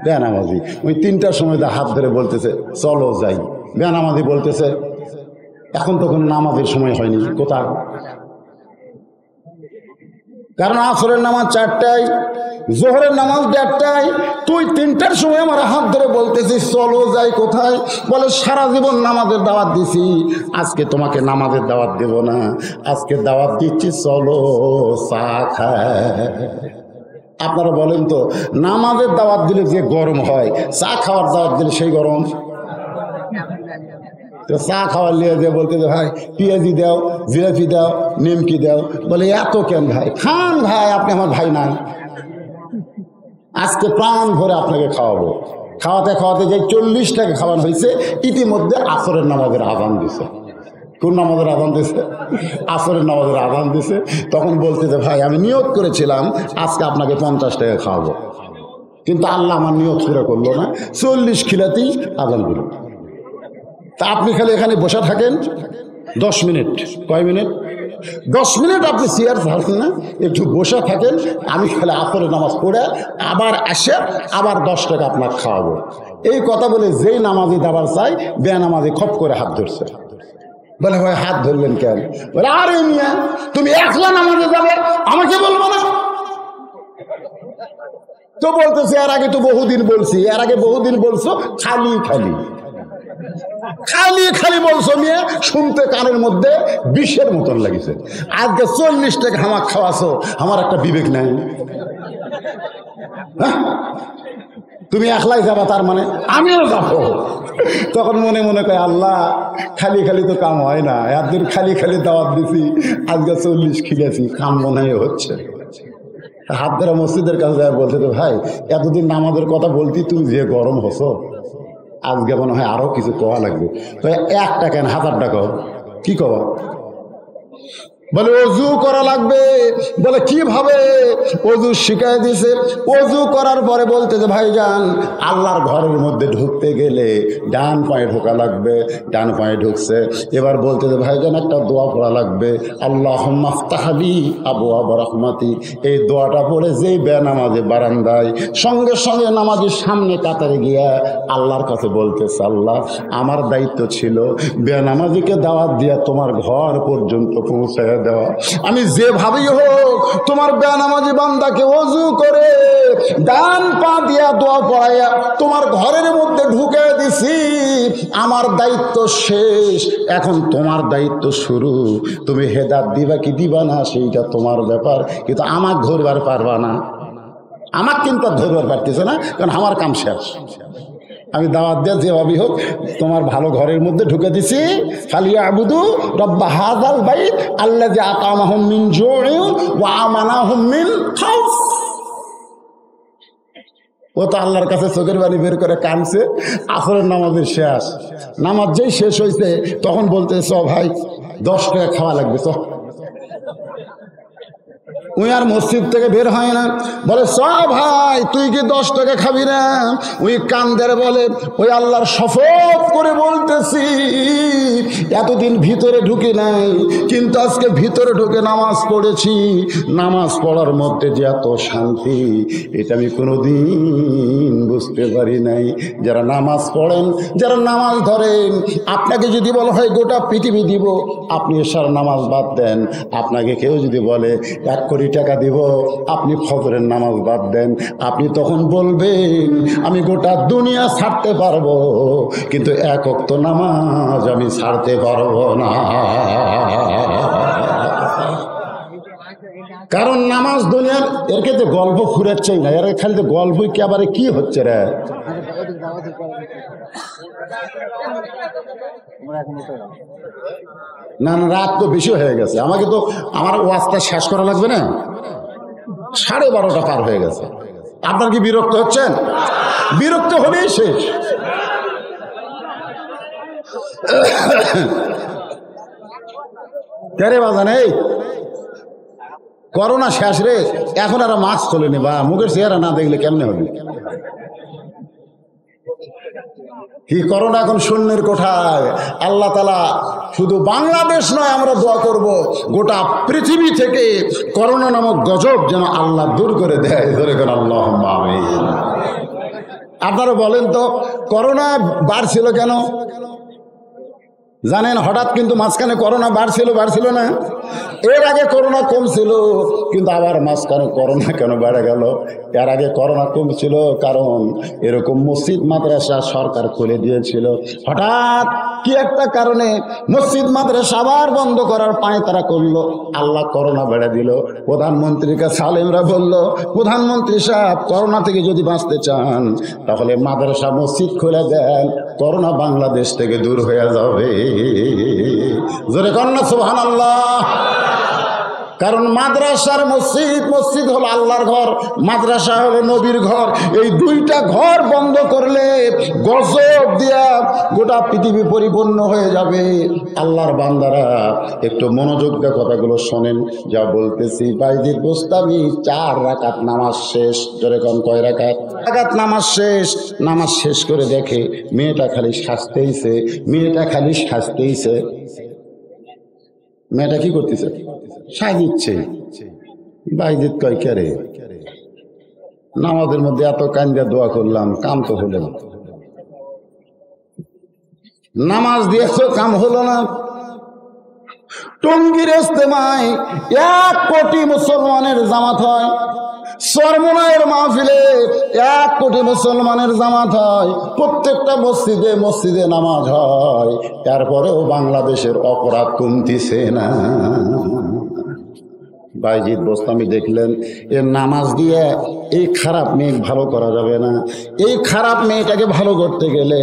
বেনামাজি। ওই 3টার সময় হাত ধরে বলতেছে চলো যাই। বেনামাজি বলতেছে এখন তো কোনো নামাজের সময় হয়নি, কোথায়? কারণ আসরের নামাজ 4টায়, জোহরের নামাজ 1:30টায়, তুই 3টার সময় আমার হাত ধরে বলতেছিস চলো যাই, কোথায়? বলে সারা জীবন নামাজের দাওয়াত দিছি, আজকে তোমাকে নামাজের দাওয়াত দেব না, আজকে দাওয়াত দিচ্ছি চলো চা খায়। আপনারা বলেন তো, নামাজের দাওয়াত দিলে যে গরম হয়, চা খাওয়ার দাওয়াত দিলে সেই গরম? চা খাওয়ার লিয়ে যে বলতে যে ভাই পেঁয়াজি দাও, জিলাপি দাও, নিমকি দাও, বলে এত কেন ভাই? খান ভাই, আপনি আমার ভাই না, আজকে প্রাণ ভরে আপনাকে খাওয়াবো। খাওয়াতে খাওয়াতে যে 40 টাকা খাওয়ানো হয়েছে, ইতিমধ্যে আসরের নামাজের আজান দিছে। কোন নামাজের আজান দিছে? আসরের নামাজের আজান দিছে। তখন বলতে যে ভাই আমি নিয়ত করেছিলাম আজকে আপনাকে 50 টাকা খাওয়াবো, কিন্তু আল্লাহ আমার নিয়ত পুরো করলো না, 40 খিলাতেই আজান দিল। তা আপনি খালি এখানে বসে থাকেন 10 মিনিট। কয় মিনিট? 10 মিনিট আপনি চেয়ার ছাড়ছেন না, একটু বসে থাকেন, আমি খালি আসরের নামাজ পড়ে আবার আসে আবার 10 টাকা আপনার খাওয়াবো। এই কথা বলে যেই নামাজি দাবার চাই, বেনামাজি খপ করে হাত ধরছে। বলে ভাই হাত ধরলেন কেন? বলে আরে মিয়া তুমি একলা নামাজে যাবে, আমাকে বলবো না? তো বলতেছে এর আগে তো বহুদিন বলছি, এর আগে বহুদিন বলছো, খালি খালি খালি খালি বলছো মেয়ে, শুনতে কানের মধ্যে বিষের মতন লাগিছে। আজকে 40 টাকা আমার খাওয়াছো, আমার একটা বিবেক নাই? তুমি একলাই যাবা, তার মানে আমিও যাবো। তখন মনে মনে কয় আল্লাহ খালি খালি তো কাম হয় না, একদিন খালি খালি দাওয়াত দিছি, আজকে 40 খিলেছি, কাম মনে হচ্ছে। হাত ধরে মসজিদের কাছে যায়, বলছে তো ভাই এতদিন নামাজের কথা বলতি, তুমি যে গরম হছো, আজকে মনে হয় আরো কিছু কোয়া লাগবে। তো 1 টাকা 1000 টাকা কি কবা? বলে অজু করা লাগবে। বলে কিভাবে? অজু শিখাই দিছে। অজু করার পরে বলতে যে ভাইজান আল্লাহর ঘরের মধ্যে ঢুকতে গেলে ডান পায়ে ঢোকা লাগবে, ডান পায়ে ঢুকছে। এবার বলতে যে ভাইজান একটা দোয়া পড়া লাগবে, আল্লাহুম্মা ফতাহলি আবওয়াব রাহমাতি। এই দোয়াটা পড়ে যেই বেনামাজি বারান্দায় সঙ্গে সঙ্গে নামাজের সামনে কাতারে গিয়া আল্লাহর কাছে বলতেছে আল্লাহ আমার দায়িত্ব ছিল বেনামাজিকে দাওয়াত দিয়া তোমার ঘর পর্যন্ত পৌঁছায় দেওয়া। আমি যেভাবেই হোক তোমার বেনামাজি বান্দাকে ওযু করে ডান পা দিয়া দোয়া পড়াইয়া তোমার ঘরের মধ্যে ঢুকে দিছি। আমার দায়িত্ব শেষ, এখন তোমার দায়িত্ব শুরু। তুমি হেদায়েত দিবা কি দিবা না সেইটা তোমার ব্যাপার, কিন্তু আমাকে ধরবার পারবা না। আমাকে কিন্তু ধরবার পারতেছে না, কারণ আমার কাম শেষ। আমি দাওয়াত দিয়ে যেভাবে হোক তোমার ভালো ঘরের মধ্যে ঢুকে দিছি। ফালিয়াবুদু রাব্বা হাযাল বাইত আল্লাযী আতামাহুম মিন জু'ইন ওয়া আমানাহুম মিন খাউফ। ও তো আল্লাহর কাছে চোখের পানি বের করে কাঁদছে। আসরের নামাজের শেষ, নামাজ যেই শেষ হয়েছে তখন বলতে চ ভাই 10 টাকা খাওয়া লাগবে, চ। ওই আর মসজিদ থেকে বের হয় না, বলে চ ভাই তুই কি 10 টাকা খাবি না? ওই কান্দের বলে ওই আল্লাহর শপথ করে বলতেছি এতদিন ভিতরে ঢুকে নাই, কিন্তু আজকে ভিতরে ঢুকে নামাজ পড়েছি। নামাজ পড়ার মধ্যে যে এত শান্তি এটা আমি কোনোদিন বুঝতে পারি নাই। যারা নামাজ পড়েন, যারা নামাজ ধরেন, আপনাকে যদি বলা হয় গোটা পৃথিবী দিব, আপনি এশার নামাজ বাদ দেন। আপনাকে কেউ যদি বলে 1 কোটি টাকা দিব, আপনি ফজরের নামাজ বাদ দেন, আপনি তখন বলবেন আমি গোটা দুনিয়া ছাড়তে পারবো, কিন্তু 1 ওয়াক্ত নামাজ আমি ছাড়তে পারবো না। কারণ নামাজ দুনিয়ার এর ক্ষেত্রে গল্প ফুরাচ্ছেই না, এর খালি তো গল্পই কি আবার কি হচ্ছে রে। না না রাত তো বেশি হয়ে গেছে, আমাকে তো আমার ওয়াজটা শেষ করা লাগবে না, 12:30 পার হয়ে গেছে। আপনার কি বিরক্ত হচ্ছেন? বিরক্ত হলেই শেষ। কে বাজান এই করোনা শেষ রে, এখন আর মাস্ক চলেনি বা মুখের চেহারা না দেখলে কেমনে হবে? কি করোনা এখন শূন্যের কোঠায়। আল্লাহ তাআলা শুধু বাংলাদেশ নয়, আমরা দোয়া করব গোটা পৃথিবী থেকে করোনা নামক গজব যেন আল্লাহ দূর করে দেয়। ধরে করে আল্লাহুম্মা আমিন। আপনারা বলেন তো করোনা বাড়ছিল কেন জানেন? হঠাৎ কিন্তু মাঝখানে করোনা বাড়ছিল না? এর আগে করোনা কম ছিল, কিন্তু আবার মাঝখানে করোনা কেন বেড়ে গেল? এর আগে করোনা কম ছিল কারণ এরকম মসজিদ মাদ্রাসা সরকার খুলে দিয়েছিল। হঠাৎ কি একটা কারণে মসজিদ মাদ্রাসা আবার বন্ধ করার পায় তারা করলো, আল্লাহ করোনা বেড়ে দিল। প্রধানমন্ত্রীর কাছে আলেমরা বলল, প্রধানমন্ত্রী সাহেব করোনা থেকে যদি বাঁচতে চান তাহলে মাদ্রাসা মসজিদ খুলে দেন, করোনা বাংলাদেশ থেকে দূর হয়ে যাবে। জোরে কন্যা সুবহানাল্লাহ। কারণ মাদ্রাসার মসজিদ হলো আল্লাহর ঘর, মাদ্রাসা হলো নবীর ঘর। এই দুইটা ঘর বন্ধ করলে গজব দিয়া গোটা পৃথিবী পরিপূর্ণ হয়ে যাবে। আল্লাহর বান্দারা একটু মনোযোগ দিয়ে কথাগুলো শোনেন যা বলতেছি। বাইজিদ বোস্তামি 4 রাকাত নামাজ শেষ। জোরে কোন কয় রাকাত? রাকাত নামাজ শেষ করে দেখে মেয়েটা খালি সাজতেইছে। মেয়েটা কি করতেছে? সাজিচ্ছে। বাইজিদ কয় কে রে, নামাজের মধ্যে এত কান্দা দোয়া করলাম, কাম তো হলো না। নামাজ দিয়েছ, কাম হলো না। টঙ্গীর ইজতেমায় 1 কোটি মুসলমানের জামাত হয়। চরমোনাইয়ের মাহফিলে 1 কোটি মুসলমানের জামাত হয়। প্রত্যেকটা মসজিদে নামাজ হয়। তারপরেও বাংলাদেশের অপরাধ কমতিছে না। বাইজিদ বোস্তামি দেখলেন এর নামাজ দিয়ে এই খারাপ মেয়ে ভালো করা যাবে না। এই খারাপ মেয়েটাকে ভালো করতে গেলে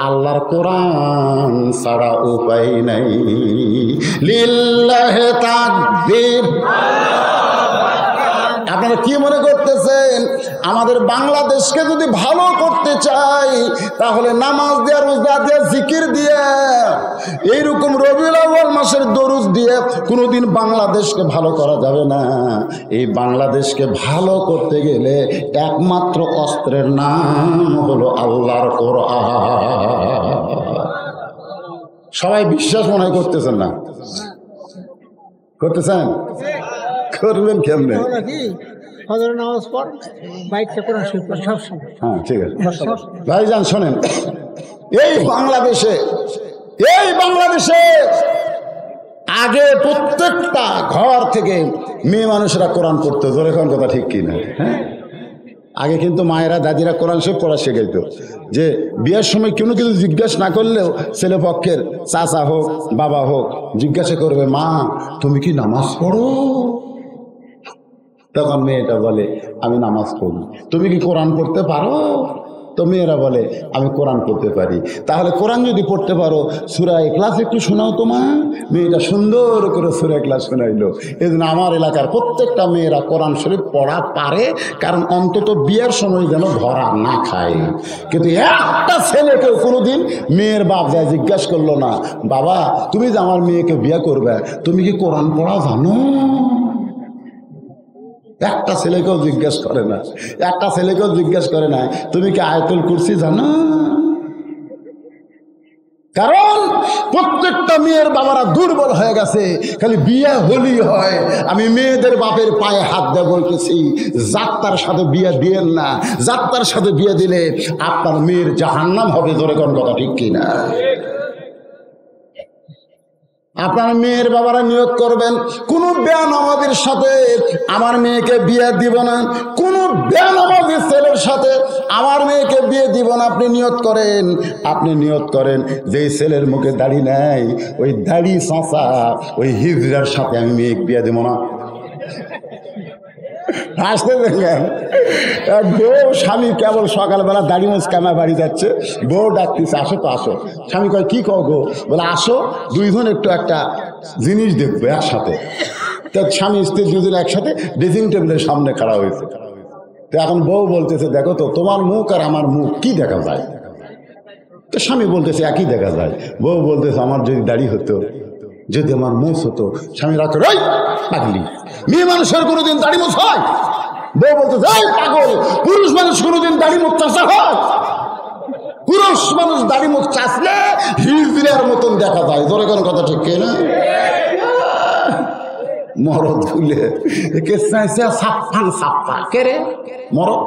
আল্লাহর কোরআন ছাড়া উপায় নাই। লিল্লাহি তাকবীর। আপনারা কি মনে করতেছেন আমাদের বাংলাদেশকে যদি ভালো করতে চাই তাহলে নামাজ দিয়ে, রোজা দিয়ে, জিকির দিয়ে, এইরকম রবিউল আউয়াল মাসের দরুদ দিয়ে কোনোদিন বাংলাদেশকে ভালো করা যাবে না। এই বাংলাদেশকে ভালো করতে গেলে একমাত্র অস্ত্রের নাম হলো আল্লাহর কোরআন। সবাই বিশ্বাস মনে হয় করতেছেন না? করতেছেন? করবেন কেমনে? হ্যাঁ ঠিক আছে ভাইজান শোনেন, এই বাংলাদেশে আগে প্রত্যেকটা ঘর থেকে মেয়ে মানুষেরা কোরআন পড়তো। জোরে কোন কথা ঠিক কিনা? হ্যাঁ, আগে কিন্তু মায়েরা দাদিরা কোরআন শরীফ পড়া শেখাইতো। যে বিয়ের সময় কোনো কিছু জিজ্ঞাসা না করলেও ছেলে পক্ষের চাচা হোক বাবা হোক জিজ্ঞাসা করবে, মা তুমি কি নামাজ পড়ো? তখন মেয়েটা বলে আমি নামাজ পড়ি। তুমি কি কোরআন পড়তে পারো? তো মেয়েরা বলে আমি কোরআন পড়তে পারি। তাহলে কোরআন যদি পড়তে পারো সূরা ইখলাস একটু শোনাও তো মা। মেয়েটা সুন্দর করে সূরা ইখলাস শোনাইলো। এই জন্য আমার এলাকার প্রত্যেকটা মেয়েরা কোরআন শরীফ পড়া পারে, কারণ অন্তত বিয়ের সময় যেন ধরা না খায়। কিন্তু একটা ছেলেকেও কোনোদিন মেয়ের বাপ যায় জিজ্ঞাসা করলো না, বাবা তুমি যে আমার মেয়েকে বিয়ে করবে তুমি কি কোরআন পড়া জানো? একটা ছেলেকেও জিজ্ঞেস করে না তুমি কি আয়াতুল কুরসি জানো? কারণ প্রত্যেকটা মেয়ের বাবারা দুর্বল হয়ে গেছে, খালি বিয়ে হলেই হয়। আমি মেয়েদের বাপের পায়ে হাত দিয়ে বলতেছি, যাত্রার সাথে বিয়ে দিয়েন না। যাত্রার সাথে বিয়ে দিলে আপনার মেয়ের জাহান্নাম হবে। জোরে কোন কথা ঠিক কিনা? আপনার মেয়ের বাবারা নিয়ত করবেন, কোনো বেনামাজের সাথে আমার মেয়েকে বিয়ে দিব না, কোনো বেনামাজি ছেলের সাথে আমার মেয়েকে বিয়ে দিব না। আপনি নিয়ত করেন যেই ছেলের মুখে দাড়ি নাই, ওই দাড়ি চাঁচা ওই হিজড়ার সাথে আমি মেয়ে বিয়ে দিব না। আসতে দেখেন বউ স্বামী কেবল সকালবেলা দাড়ি মোজ কামা বাড়ি যাচ্ছে, বউ ডাকতেছে আসো তো আসো। স্বামী কয় কি কও গো? বলে আসো দুইজন একটু একটা জিনিস দেখবো একসাথে। তো স্বামী স্ত্রী দুজন একসাথে ড্রেসিং টেবিলের সামনে খাড়া হয়েছে। তো এখন বউ বলতেছে দেখো তো তোমার মুখ আর আমার মুখ কি দেখা যায়? তো স্বামী বলতেছে একই দেখা যায়। বউ বলতেছে আমার যদি দাড়ি হতো, যদি আমার মুখ হতো। স্বামী রাখো ওই পাগলি, মেয়ে মানুষের কোনোদিন দাড়ি মুখ হয়? বউ বলতেছে এই পাগল, পুরুষ মানুষ কোনোদিন দাড়ি মুখ চাষা হয়? পুরুষ মানুষ দাড়ি মুখ চাষলে হিজড়ার মতন দেখা যায়। জোরে কোন কথা ঠিক না? মরদ ভুলে কে চাইছে সাফান সাফা কে রে মরদ।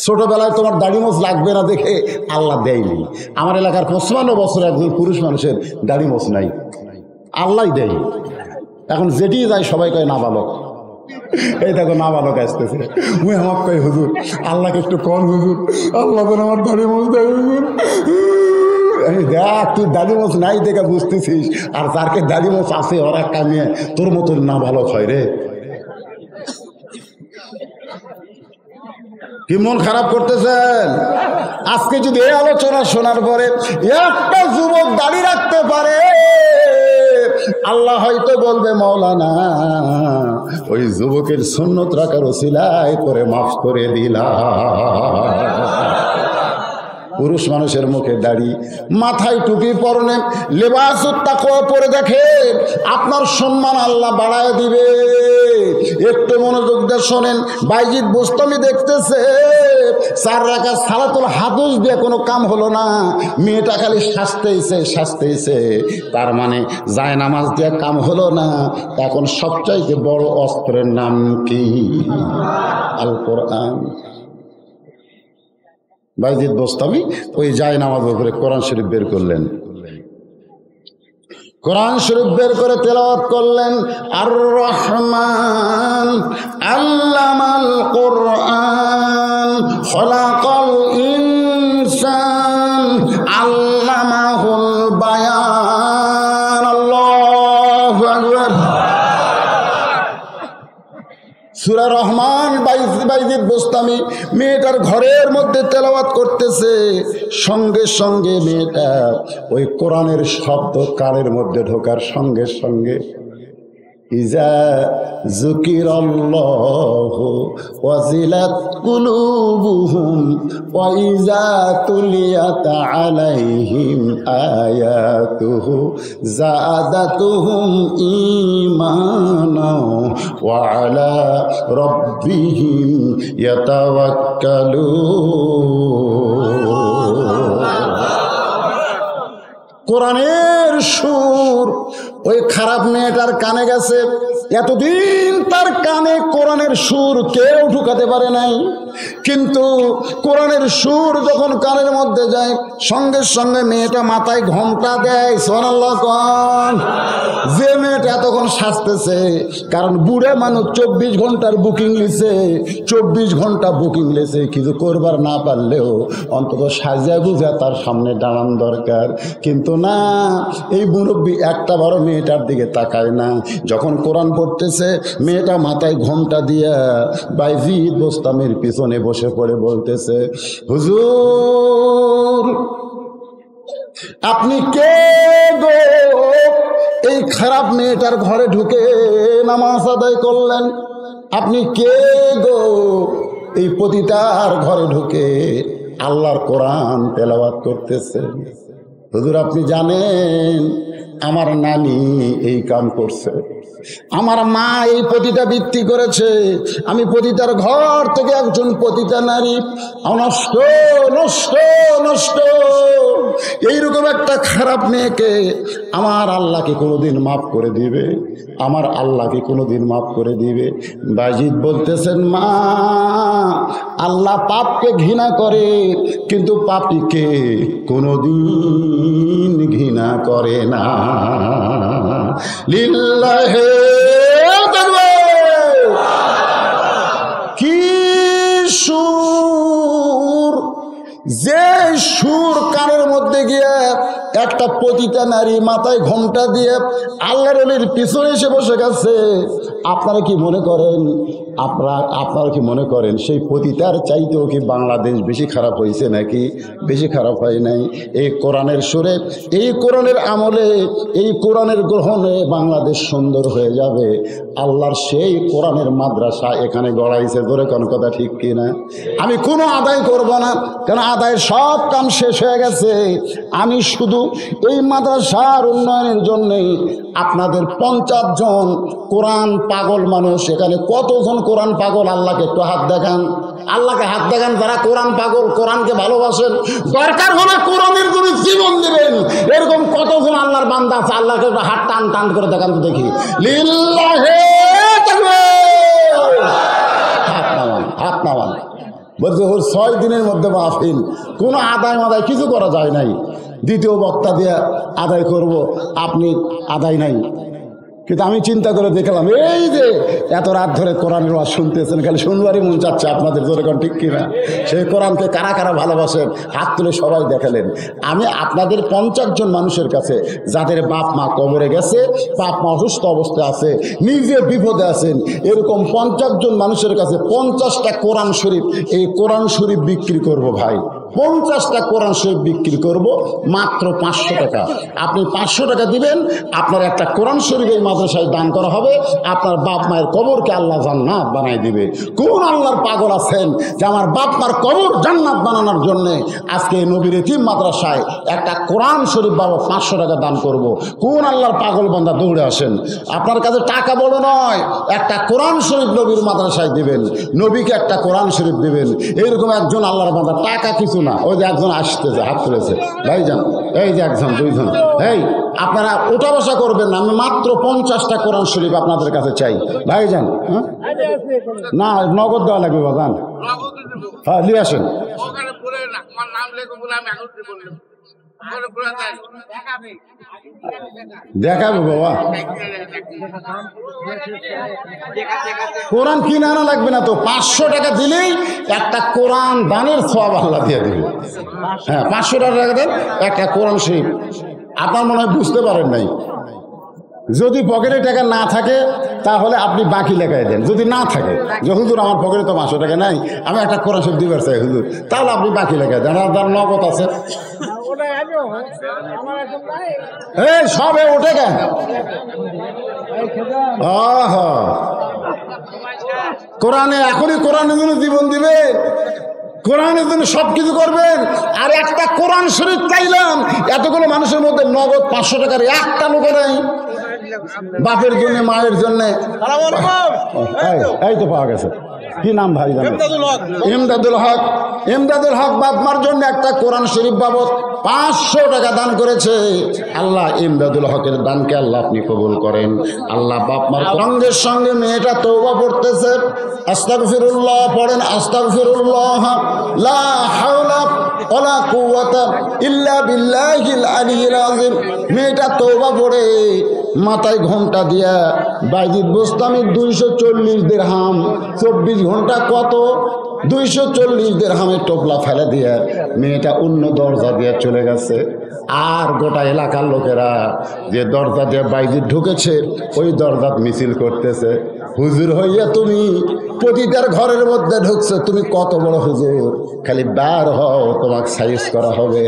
ছোটবেলায় তোমার দাড়ি মোছ লাগবে না দেখে আল্লাহ দেয়নি। আমার এলাকার 55 বছর একজন পুরুষ মানুষের দাড়ি মোছ নাই, আল্লাহ দেয়। এখন যেটি যায় সবাই কয় নাবালক। এই দেখো নাবালক আসতেছে, মুই আমার কয় হুজুর আল্লাহকে একটু কন হুজুর, আল্লাহ যেন আমার দাড়ি মোছ দেয় হুজুর। দেখ তুই দাড়ি মোছ নাই দেখে বুঝতেছিস, আর যারকে দাড়ি মোছ আছে ওরা কামিয়ে তোর মতন নাবালক হয় রে। কি মন খারাপ করতেছেন? আজকে যদি এই আলোচনা শোনার পরে একটা যুবক দাড়ি রাখতে পারে, আল্লাহ হয়তো বলবে মাওলানা ওই যুবকের সুন্নত রাখার ওসিলায় করে মাফ করে দিলাম। পুরুষ মানুষের মুখে দাড়ি, মাথায় টুপি পরনে, লেবাসুত তাকওয়া পরে দেখেন, আপনার সম্মান আল্লাহ বাড়ায় দিবে। একটু মনোযোগ দিয়ে শোনেন। বাইজিদ বোস্তামি দেখতেছে 4 রাকাত সালাতুল হাদুস দিয়ে কোনো কাম হলো না, মেয়েটা খালি শাস্তেইছে। তার মানে যায় নামাজ দিয়ে কাম হলো না। এখন সবচাইতে বড় অস্ত্রের নাম কি? আল কোরআন। বাইজিদ বোস্তামি ওই যায় নামাজের উপরে কোরআন শরীফ বের করলেন, কোরআন শরীফ বের করে তেলাওয়াত করলেন। আর রহমান আল্লামাল কোরআন খলাকাল ইনসান আল্লামাহুল বায়ান। আল্লাহু আকবার। সূরা রহমান বাইজিদ বোস্তামি মেয়েটার ঘরের মধ্যে তেলাওয়াত করতেছে, সঙ্গে সঙ্গে মেয়েটা ওই কোরআনের শব্দ কানের মধ্যে ঢোকার সঙ্গে সঙ্গে ইজা যুকিরাল্লাহু ওয়াজিলাত কুলুবুহুম ওয়া ইজা তুলিয়াত আলাইহিম আয়াতুহু যাদাতুহুম ঈমানা ওয়া আলা রাব্বিহিম ইয়াতাওয়াক্কালুন। কোরআনের সুর ওই খারাপ মেয়েটার কানে গেছে। এতদিন তার কানে কোরআনের সুর কেউ ঢুকাতে পারে নাই, কিন্তু কোরআনের সুর যখন কানের মধ্যে যায় সঙ্গে সঙ্গে মেয়েটা মাথায় ঘোমটা দেয়। সুবহানাল্লাহ কোন যে মেয়েটা তখন সাজতেছে, কারণ বুড়ে মানুষ 24 ঘন্টার বুকিং লিছে, 24 ঘন্টা বুকিং লিছে, কিছু করবার না পারলেও অন্তত সাজিয়া গুজা তার সামনে দাঁড়ান দরকার। কিন্তু না, এই মুরব্বী একটা বড় মেয়েটার দিকে তাকায় না। যখন কোরআন পড়তেছে মেয়েটা মাথায় ঘোমটা দিয়া বাইজিদ বোস্তামির পিছনে বসে পড়ে বলতেছে, হুজুর আপনি কে গো? এই খারাপ মেয়েটার ঘরে ঢুকে নামাজ আদায় করলেন? আপনি কে গো? এই পতিতার ঘরে ঢুকে আল্লাহর কোরআন তেলাওয়াত করতেছেন? হুজুর আপনি জানেন আমার নানি এই কাম করছে, আমার মা এই পতিতা বৃত্তি করেছে, আমি পতিতার ঘর থেকে একজন পতিতা নারী, নষ্ট নষ্ট নষ্ট। এইরকম একটা খারাপ মেয়েকে আমার আল্লাহকে কোনোদিন মাফ করে দিবে? আমার আল্লাহকে কোনোদিন মাফ করে দিবে? বাইজিদ বলতেছেন, মা আল্লাহ পাপকে ঘৃণা করে, কিন্তু পাপীকে কোনোদিন ঘৃণা করে না। লিল্লাহি কি সুর! যে সুর কানের মধ্যে গিয়ে একটা পতিতা নারী মাথায় ঘোমটা দিয়ে আল্লাহর ওলির পিছনে এসে বসে গেছে। আপনারা কি মনে করেন, আপনারা কি মনে করেন সেই পতিতার চাইতেও কি বাংলাদেশ বেশি খারাপ হয়েছে নাকি? বেশি খারাপ হয় নাই। এই কোরআনের সুরে, এই কোরআনের আমলে, এই কোরআনের গ্রহণে বাংলাদেশ সুন্দর হয়ে যাবে। আল্লাহর সেই কোরআনের মাদ্রাসা এখানে গড়াইছে। ধরে কোন কথা ঠিক কিনা? আমি কোনো আদায় করব না, কারণ আদায়ের সব কাম শেষ হয়ে গেছে। আমি শুধু এই মাদ্রাসার উন্নয়নের জন্যে আপনাদের 50 জন কোরআন পাগল মানুষ, এখানে কতজন কোরআন পাগল আল্লাহকে একটু হাত দেখান, আল্লাহকে হাত দেখান যারা কোরআন পাগল, কোরআনকে ভালোবাসেন, দরকার হলে কোরআনের জন্য জীবন দিবেন। এরকম কতজন আল্লাহর বান্দা আছে, আল্লাহকে একটু হাত টান টান করে দেখান তো দেখি। লিল্লাহে তাকবীর, হাত নামান, হাত নামান। বলছে ওর 6 দিনের মধ্যে মাহফিল, কোনো আদায় মাদায় কিছু করা যায় নাই। দ্বিতীয় বক্তা দিয়ে আদায় করব, আপনি আদায় নাই। কিন্তু আমি চিন্তা করে দেখলাম, এই যে এত রাত ধরে কোরআনের ওয়াজ শুনতেছেন, খালি শুনবারই মন চাচ্ছে আপনাদের, ধরে কোন ঠিক কিনা? সেই কোরআনকে কারা কারা ভালোবাসেন হাত তুলে সবাই দেখালেন। আমি আপনাদের 50 জন মানুষের কাছে, যাদের বাপ মা কবরে গেছে, বাপ মা অসুস্থ অবস্থায় আছে, নিজে বিপদে আছেন, এরকম 50 জন মানুষের কাছে 50টা কোরআন শরীফ, এই কোরআন শরীফ বিক্রি করব ভাই। 50টা কোরআন শরীফ বিক্রি করব মাত্র 500 টাকা। আপনি 500 টাকা দিবেন, আপনার একটা কোরআন শরীফ এই মাদ্রাসায় দান করা হবে। আপনার বাপ মায়ের কবরকে আল্লাহ জান্নাত বানাই দিবে। কোন আল্লাহর পাগল আছেন যে আমার বাপ মার কবর জান্নাত বানানোর জন্যে আজকে নবীর এতিম মাদ্রাসায় একটা কোরআন শরীফ বাবা 500 টাকা দান করব? কোন আল্লাহর পাগল বান্দা দৌড়ে আসেন? আপনার কাছে টাকা বড় নয়, একটা কোরআন শরীফ নবীর মাদ্রাসায় দিবেন, নবীকে একটা কোরআন শরীফ দিবেন। এইরকম একজন আল্লাহর বান্দা, টাকা কিছু না। ওই যে একজন আসতেছে, হাত তুলেছে, ভাইজান, এই যে একজন, দুইজন, এই আপনারা ওঠা বসা করবেন না, আমি মাত্র 50টা কোরআন শরীফ আপনাদের কাছে চাই ভাইজান। হ্যাঁ না, নগদ দেওয়া লাগবে বাজান। হ্যাঁ নিয়ে আসেন। দেখাবে বাবা, কোরআন কিনে আনা লাগবে না তো, 500 টাকা দিলেই একটা কোরআন দানের সওয়াব আল্লাহ দিয়ে দেবে। হ্যাঁ 500 টাকা দেন, একটা কোরআন শরীফ। আপনার মনে হয় বুঝতে পারেন নাই। যদি পকেটে টাকা না থাকে তাহলে আপনি বাকি লেখায় দেন। যদি না থাকে যে হুজুর আমার পকেটে তো 500 টাকা নাই, আমি একটা কোরআন শরীফ দিবার চাই হুজুর, তাহলে আপনি বাকি লেখায় দেন। যার নগদ আছে এই সবে ওঠে কেন? কোরআনে এখনই কোরআনের জন্য জীবন দিবে, কোরআনের জন্য সবকিছু করবেন। আর একটা কোরআন শরীফ চাইলাম, এতগুলো মানুষের মধ্যে নগদ 500 টাকার একটা লোক নাই। বাপের জন্য, মায়ের জন্য। এই তো পাওয়া গেছে, কি নাম ভাই জানেন? ইমদাদুল হক। ইমদাদুল হক বাপ মার জন্য একটা কোরআন শরীফ বাবদ 500 টাকা দান করেছে। আল্লাহ ইমদাদুল হকের দানকে আল্লাহ আপনি কবুল করেন। আল্লাহ বাপ মার সঙ্গে সঙ্গে মেয়েটা তওবা পড়তেছে, আস্তাগফিরুল্লাহ পড়েন, আস্তাগফিরুল্লাহ লা হাওলা ওয়ালা কুওয়াতা ইল্লা বিল্লাহিল আলিয়্যিল আযীম। মেয়েটা তওবা পড়ে মাথায় ঘোমটা দিয়া বাইজিদ বোস্তামি 240 দিরহাম, 24 ঘন্টা কত 240 দিরহামের টোপলা ফেলে দিয়ে মেয়েটা অন্য দরজা দিয়ে চলে গেছে। আর গোটা এলাকার লোকেরা যে দরজা দিয়ে বাইজিদ ঢুকেছে ওই দরজা মিছিল করতেছে, হুজুর হইয়া তুমি প্রতিটার ঘরের মধ্যে ঢুকছো, তুমি কত বড় হুজুর, খালি বার হও তোমাকে সাইজ করা হবে,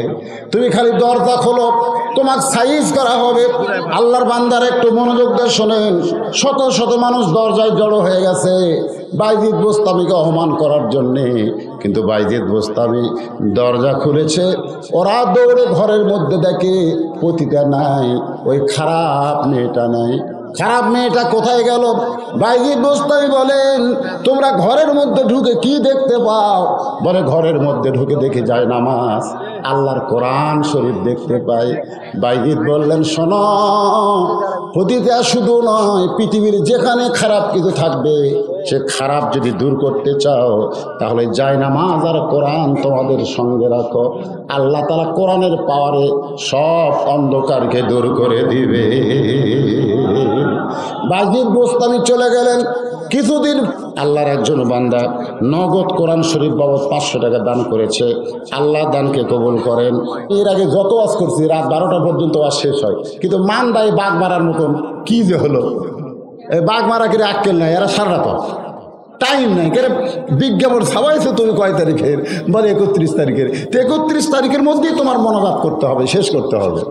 তুমি খালি দরজা খোলো তোমাকে সাইজ করা হবে। আল্লাহর বান্দার একটু মনোযোগ দিয়ে শোনেন, শত শত মানুষ দরজায় জড়ো হয়ে গেছে বাইজিদ বোস্তামিকে অপমান করার জন্যে। কিন্তু বাইজিদ বোস্তামি দরজা খুলেছে, ওরা দৌড়ে ঘরের মধ্যে দেখে পতিতা নাই, ওই খারাপ মেয়েটা নাই। খারাপ মেয়েটা কোথায় গেল? বাইজিদ বোস্তামি বলেন, তোমরা ঘরের মধ্যে ঢুকে কি দেখতে পাও? বলে ঘরের মধ্যে ঢুকে দেখে যায় নামাজ, আল্লাহর কোরআন শরীফ দেখতে পাই। বাইজিদ বললেন, শোনো, পতিতা শুধু নয়, পৃথিবীর যেখানে খারাপ কিছু থাকবে সে খারাপ যদি দূর করতে চাও তাহলে যায় নামাজ আর কোরআন তোমাদের সঙ্গে রাখো। আল্লাহ তাআলা কোরআনের পাওয়ারে সব অন্ধকারকে দূর করে দিবে। বাইজিদ বোস্তামি চলে গেলেন। কিছুদিন আল্লাহর একজন বান্দা নগদ কোরআন শরীফ বাবদ 500 টাকা দান করেছে। আল্লাহ দানকে কবুল করেন। এর আগে যত ওয়াজ করছি রাত 12টা পর্যন্ত ওয়াজ শেষ হয়, কিন্তু মানদায় বাঘ মারার মতন কি যে হলো, এই বাঘ মারা করে আক্কেল নাই, এরা সারা রাত টাইম নাই। কেন বিজ্ঞাপন ছাপাইছে তুমি কয় তারিখের? বলে 31 তারিখের। 31 তারিখের মধ্যেই তোমার মনোজাত করতে হবে, শেষ করতে হবে।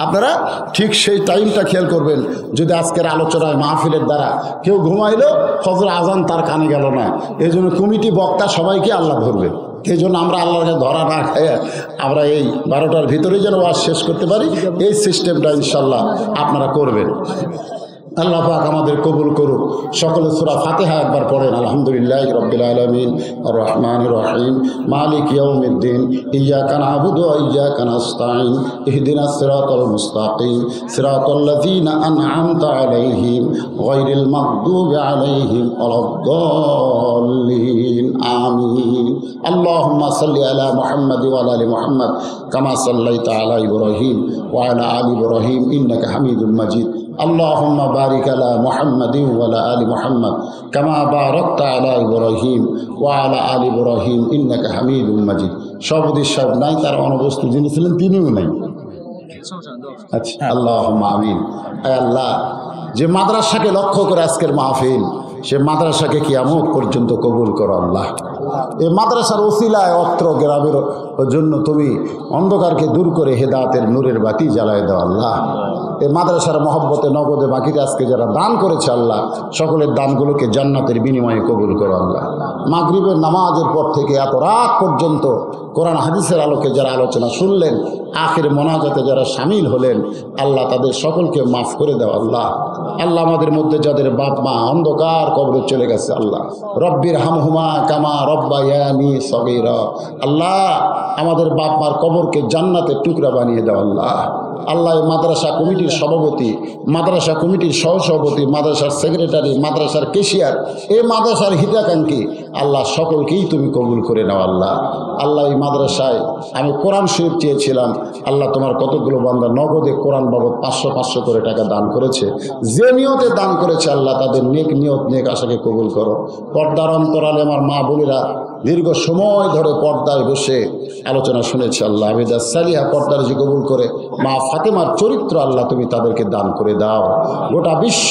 আপনারা ঠিক সেই টাইমটা খেয়াল করবেন। যদি আজকের আলোচনায় মাহফিলের দ্বারা কেউ ঘুমাইলো, ফজর আজান তার কানে গেল না, এই জন্য কমিটি বক্তা সবাইকে আল্লাহ ধরবে। এই জন্য আমরা আল্লাহকে ধরা না খাইয়া আমরা এই 12টার ভিতরেই যেন ওয়াজ শেষ করতে পারি, এই সিস্টেমটা ইনশাল্লাহ আপনারা করবেন। আল্লাহ পাক আমাদের কবুল করুক। সকলে সূরা ফাতিহা একবার পড়েন। আলহামদুলিল্লাহি রাব্বিল আলামিন আর রহমানির রহিম মালিক ইয়াউমিদ্দিন ইয়্যাকা না'বুদু ওয়া ইয়্যাকা নাস্তাঈন ইহদিনাস সিরাতাল মুস্তাকিম সিরাতাল্লাযীনা আন'আমতা আলাইহিম গায়রিল মাগদুবি আলাইহিম ওয়ালাদ-দাল্লিন আমিন। আল্লাহুম্মা সাল্লি আলা মুহাম্মাদ ওয়া আলা আলি মুহাম্মাদ কামা সাল্লাইতা আলা ইব্রাহিম ওয়া আলা আলি ইব্রাহিম ইন্নাকা হামিদুম মাজিদ। আল্লাহুম্মা বারিক আলা মুহাম্মাদিন ওয়া আলা আলি মুহাম্মাদ কামা বারাকতা আলা ইব্রাহিম ওয়া আলা আলি ইব্রাহিম ইন্নাকা হামিদুম মাজিদ। সভাপতি সাহেব নাই, তার অনুপস্থিত যিনি ছিলেন তিনিও নাই। আচ্ছা, আল্লাহুম্মা আমিন। আয় আল্লাহ, যে মাদ্রাসাকে লক্ষ্য করে আজকের মাহফিল, সে মাদ্রাসাকে কিয়ামত পর্যন্ত কবুল করো আল্লাহ। এই মাদ্রাসার ওসিলায় অত্র গ্রামের জন্য তুমি অন্ধকারকে দূর করে হেদায়েতের নূরের বাতি জ্বালায় দাও আল্লাহ। এই মাদ্রাসার মহব্বতে নগদে বাকিতে আজকে যারা দান করেছে আল্লাহ, সকলের দানগুলোকে জান্নাতের বিনিময়ে কবুল করো আল্লাহ। মাগরিবের নামাজের পর থেকে এত রাত পর্যন্ত কোরআন হাদিসের আলোকে যারা আলোচনা শুনলেন, আখির মোনাজাতে যারা শামিল হলেন, আল্লাহ তাদের সকলকে মাফ করে দাও আল্লাহ। আল্লাহ আমাদের মধ্যে যাদের বাপ মা অন্ধকার কবরে চলে গেছে আল্লাহ, রব্বির হামহুমা কামা রব্বায়ানি সগীরা, আল্লাহ আমাদের বাপ মার কবরকে জান্নাতের টুকরা বানিয়ে দাও আল্লাহ। আল্লাহ মাদ্রাসা কমিটির সভাপতি, মাদ্রাসা কমিটির সহসভাপতি, মাদ্রাসার সেক্রেটারি, মাদ্রাসার কেশিয়ার, এই মাদ্রাসার হিতাকাঙ্ক্ষী আল্লাহ সকলকেই তুমি কবুল করে নাও আল্লাহ। আল্লাহ এই মাদ্রাসায় আমি কোরআন শরীফ চেয়েছিলাম, আল্লাহ তোমার কতগুলো বান্দা নগদে কোরআন বাবদ 500 করে টাকা দান করেছে। যে নিয়তে দান করেছে আল্লাহ তাদের নেক নিয়ত নেক আশাকে কবুল করো। পর্দার অন্তরালে আমার মা বোনেরা দীর্ঘ সময় ধরে পর্দায় বসে আলোচনা শুনেছে আল্লাহ, আবেদা সালিহা পর্দার যে কবুল করে মা ফাতেমার চরিত্র আল্লাহ তুমি তাদেরকে দান করে দাও। গোটা বিশ্ব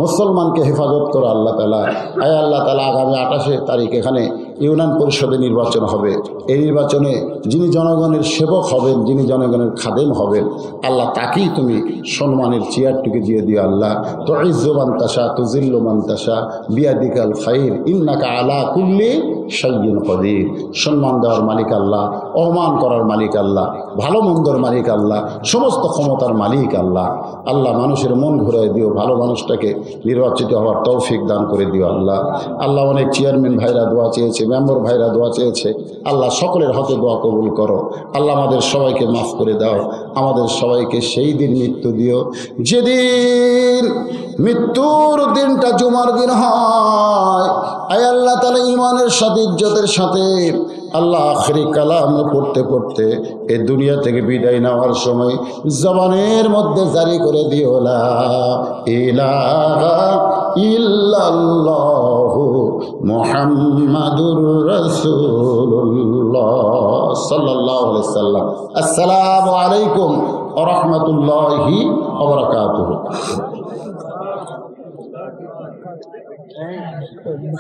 মুসলমানকে হেফাজত করো আল্লাহ তাআলা। আয় আল্লাহ তাআলা, আগামী 28 তারিখ এখানে ইউনিয়ন পরিষদে নির্বাচন হবে। এই নির্বাচনে যিনি জনগণের সেবক হবেন, যিনি জনগণের খাদেম হবেন, আল্লাহ তাকেই তুমি সম্মানের চেয়ারটুকু দিয়ে দিও আল্লাহ। তুইজ্জু মান তাশা তুযিল্লু মান তাশা বিয়াদিকাল খায়র ইন্নাকা আলা কুল্লি শাইইন কদির। সম্মান দেওয়ার মালিক আল্লাহ, অপমান করার মালিক আল্লাহ, ভালো মন্দর মালিক আল্লাহ, সমস্ত ক্ষমতার মালিক আল্লাহ। আল্লাহ মানুষের মন ঘুরাই দিও, ভালো মানুষটাকে নির্বাচিত হওয়ার তৌফিক দান করে দিও আল্লাহ। আল্লাহ অনেক চেয়ারম্যান ভাইরা দোয়া চেয়েছে, মেম্বার ভাইরা দোয়া চেয়েছে, আল্লাহ সকলের হতে দোয়া কবুল করো আল্লাহ। আমাদের সবাইকে মাফ করে দাও, আমাদের সবাইকে সেই দিন মৃত্যু দিও যেদিন মৃত্যুর দিনটা জুমার দিন হয়। আয় আল্লাহ তাআলা ঈমানের সাথে ইজ্জতের সাথে আল্লাহ আখেরি কালাম পড়তে পড়তে এই দুনিয়া থেকে বিদায় নেওয়ার সময় জবানের মধ্যে জারি করে দিও লা ইলাহা ইল্লাল্লাহু মুহাম্মাদুর রাসূলুল্লাহ সাল্লাল্লাহু আলাইহি সাল্লাম। আসসালামু আলাইকুম ওয়া রাহমাতুল্লাহি ওয়া বারাকাতুহু।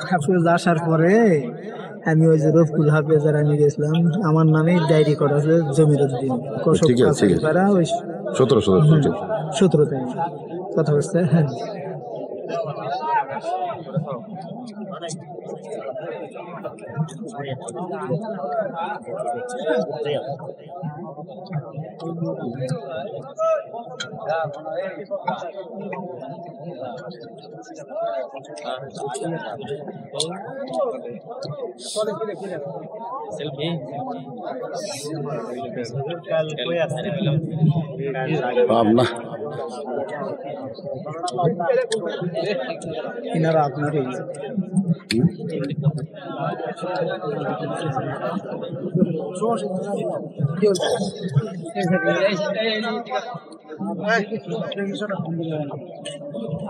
হাফেজ আসার পরে আমি ওই যে রফকুল হাফেজার আমি গেছিলাম, আমার নামে ডায়েরি করা আছে জমিরুদ্দিন, 17 কথা বলছে। হ্যাঁ, ইনারা আপনারই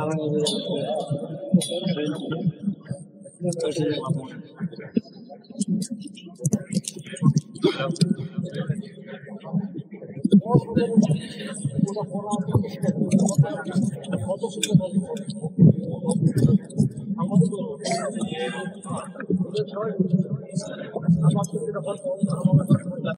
আমাদের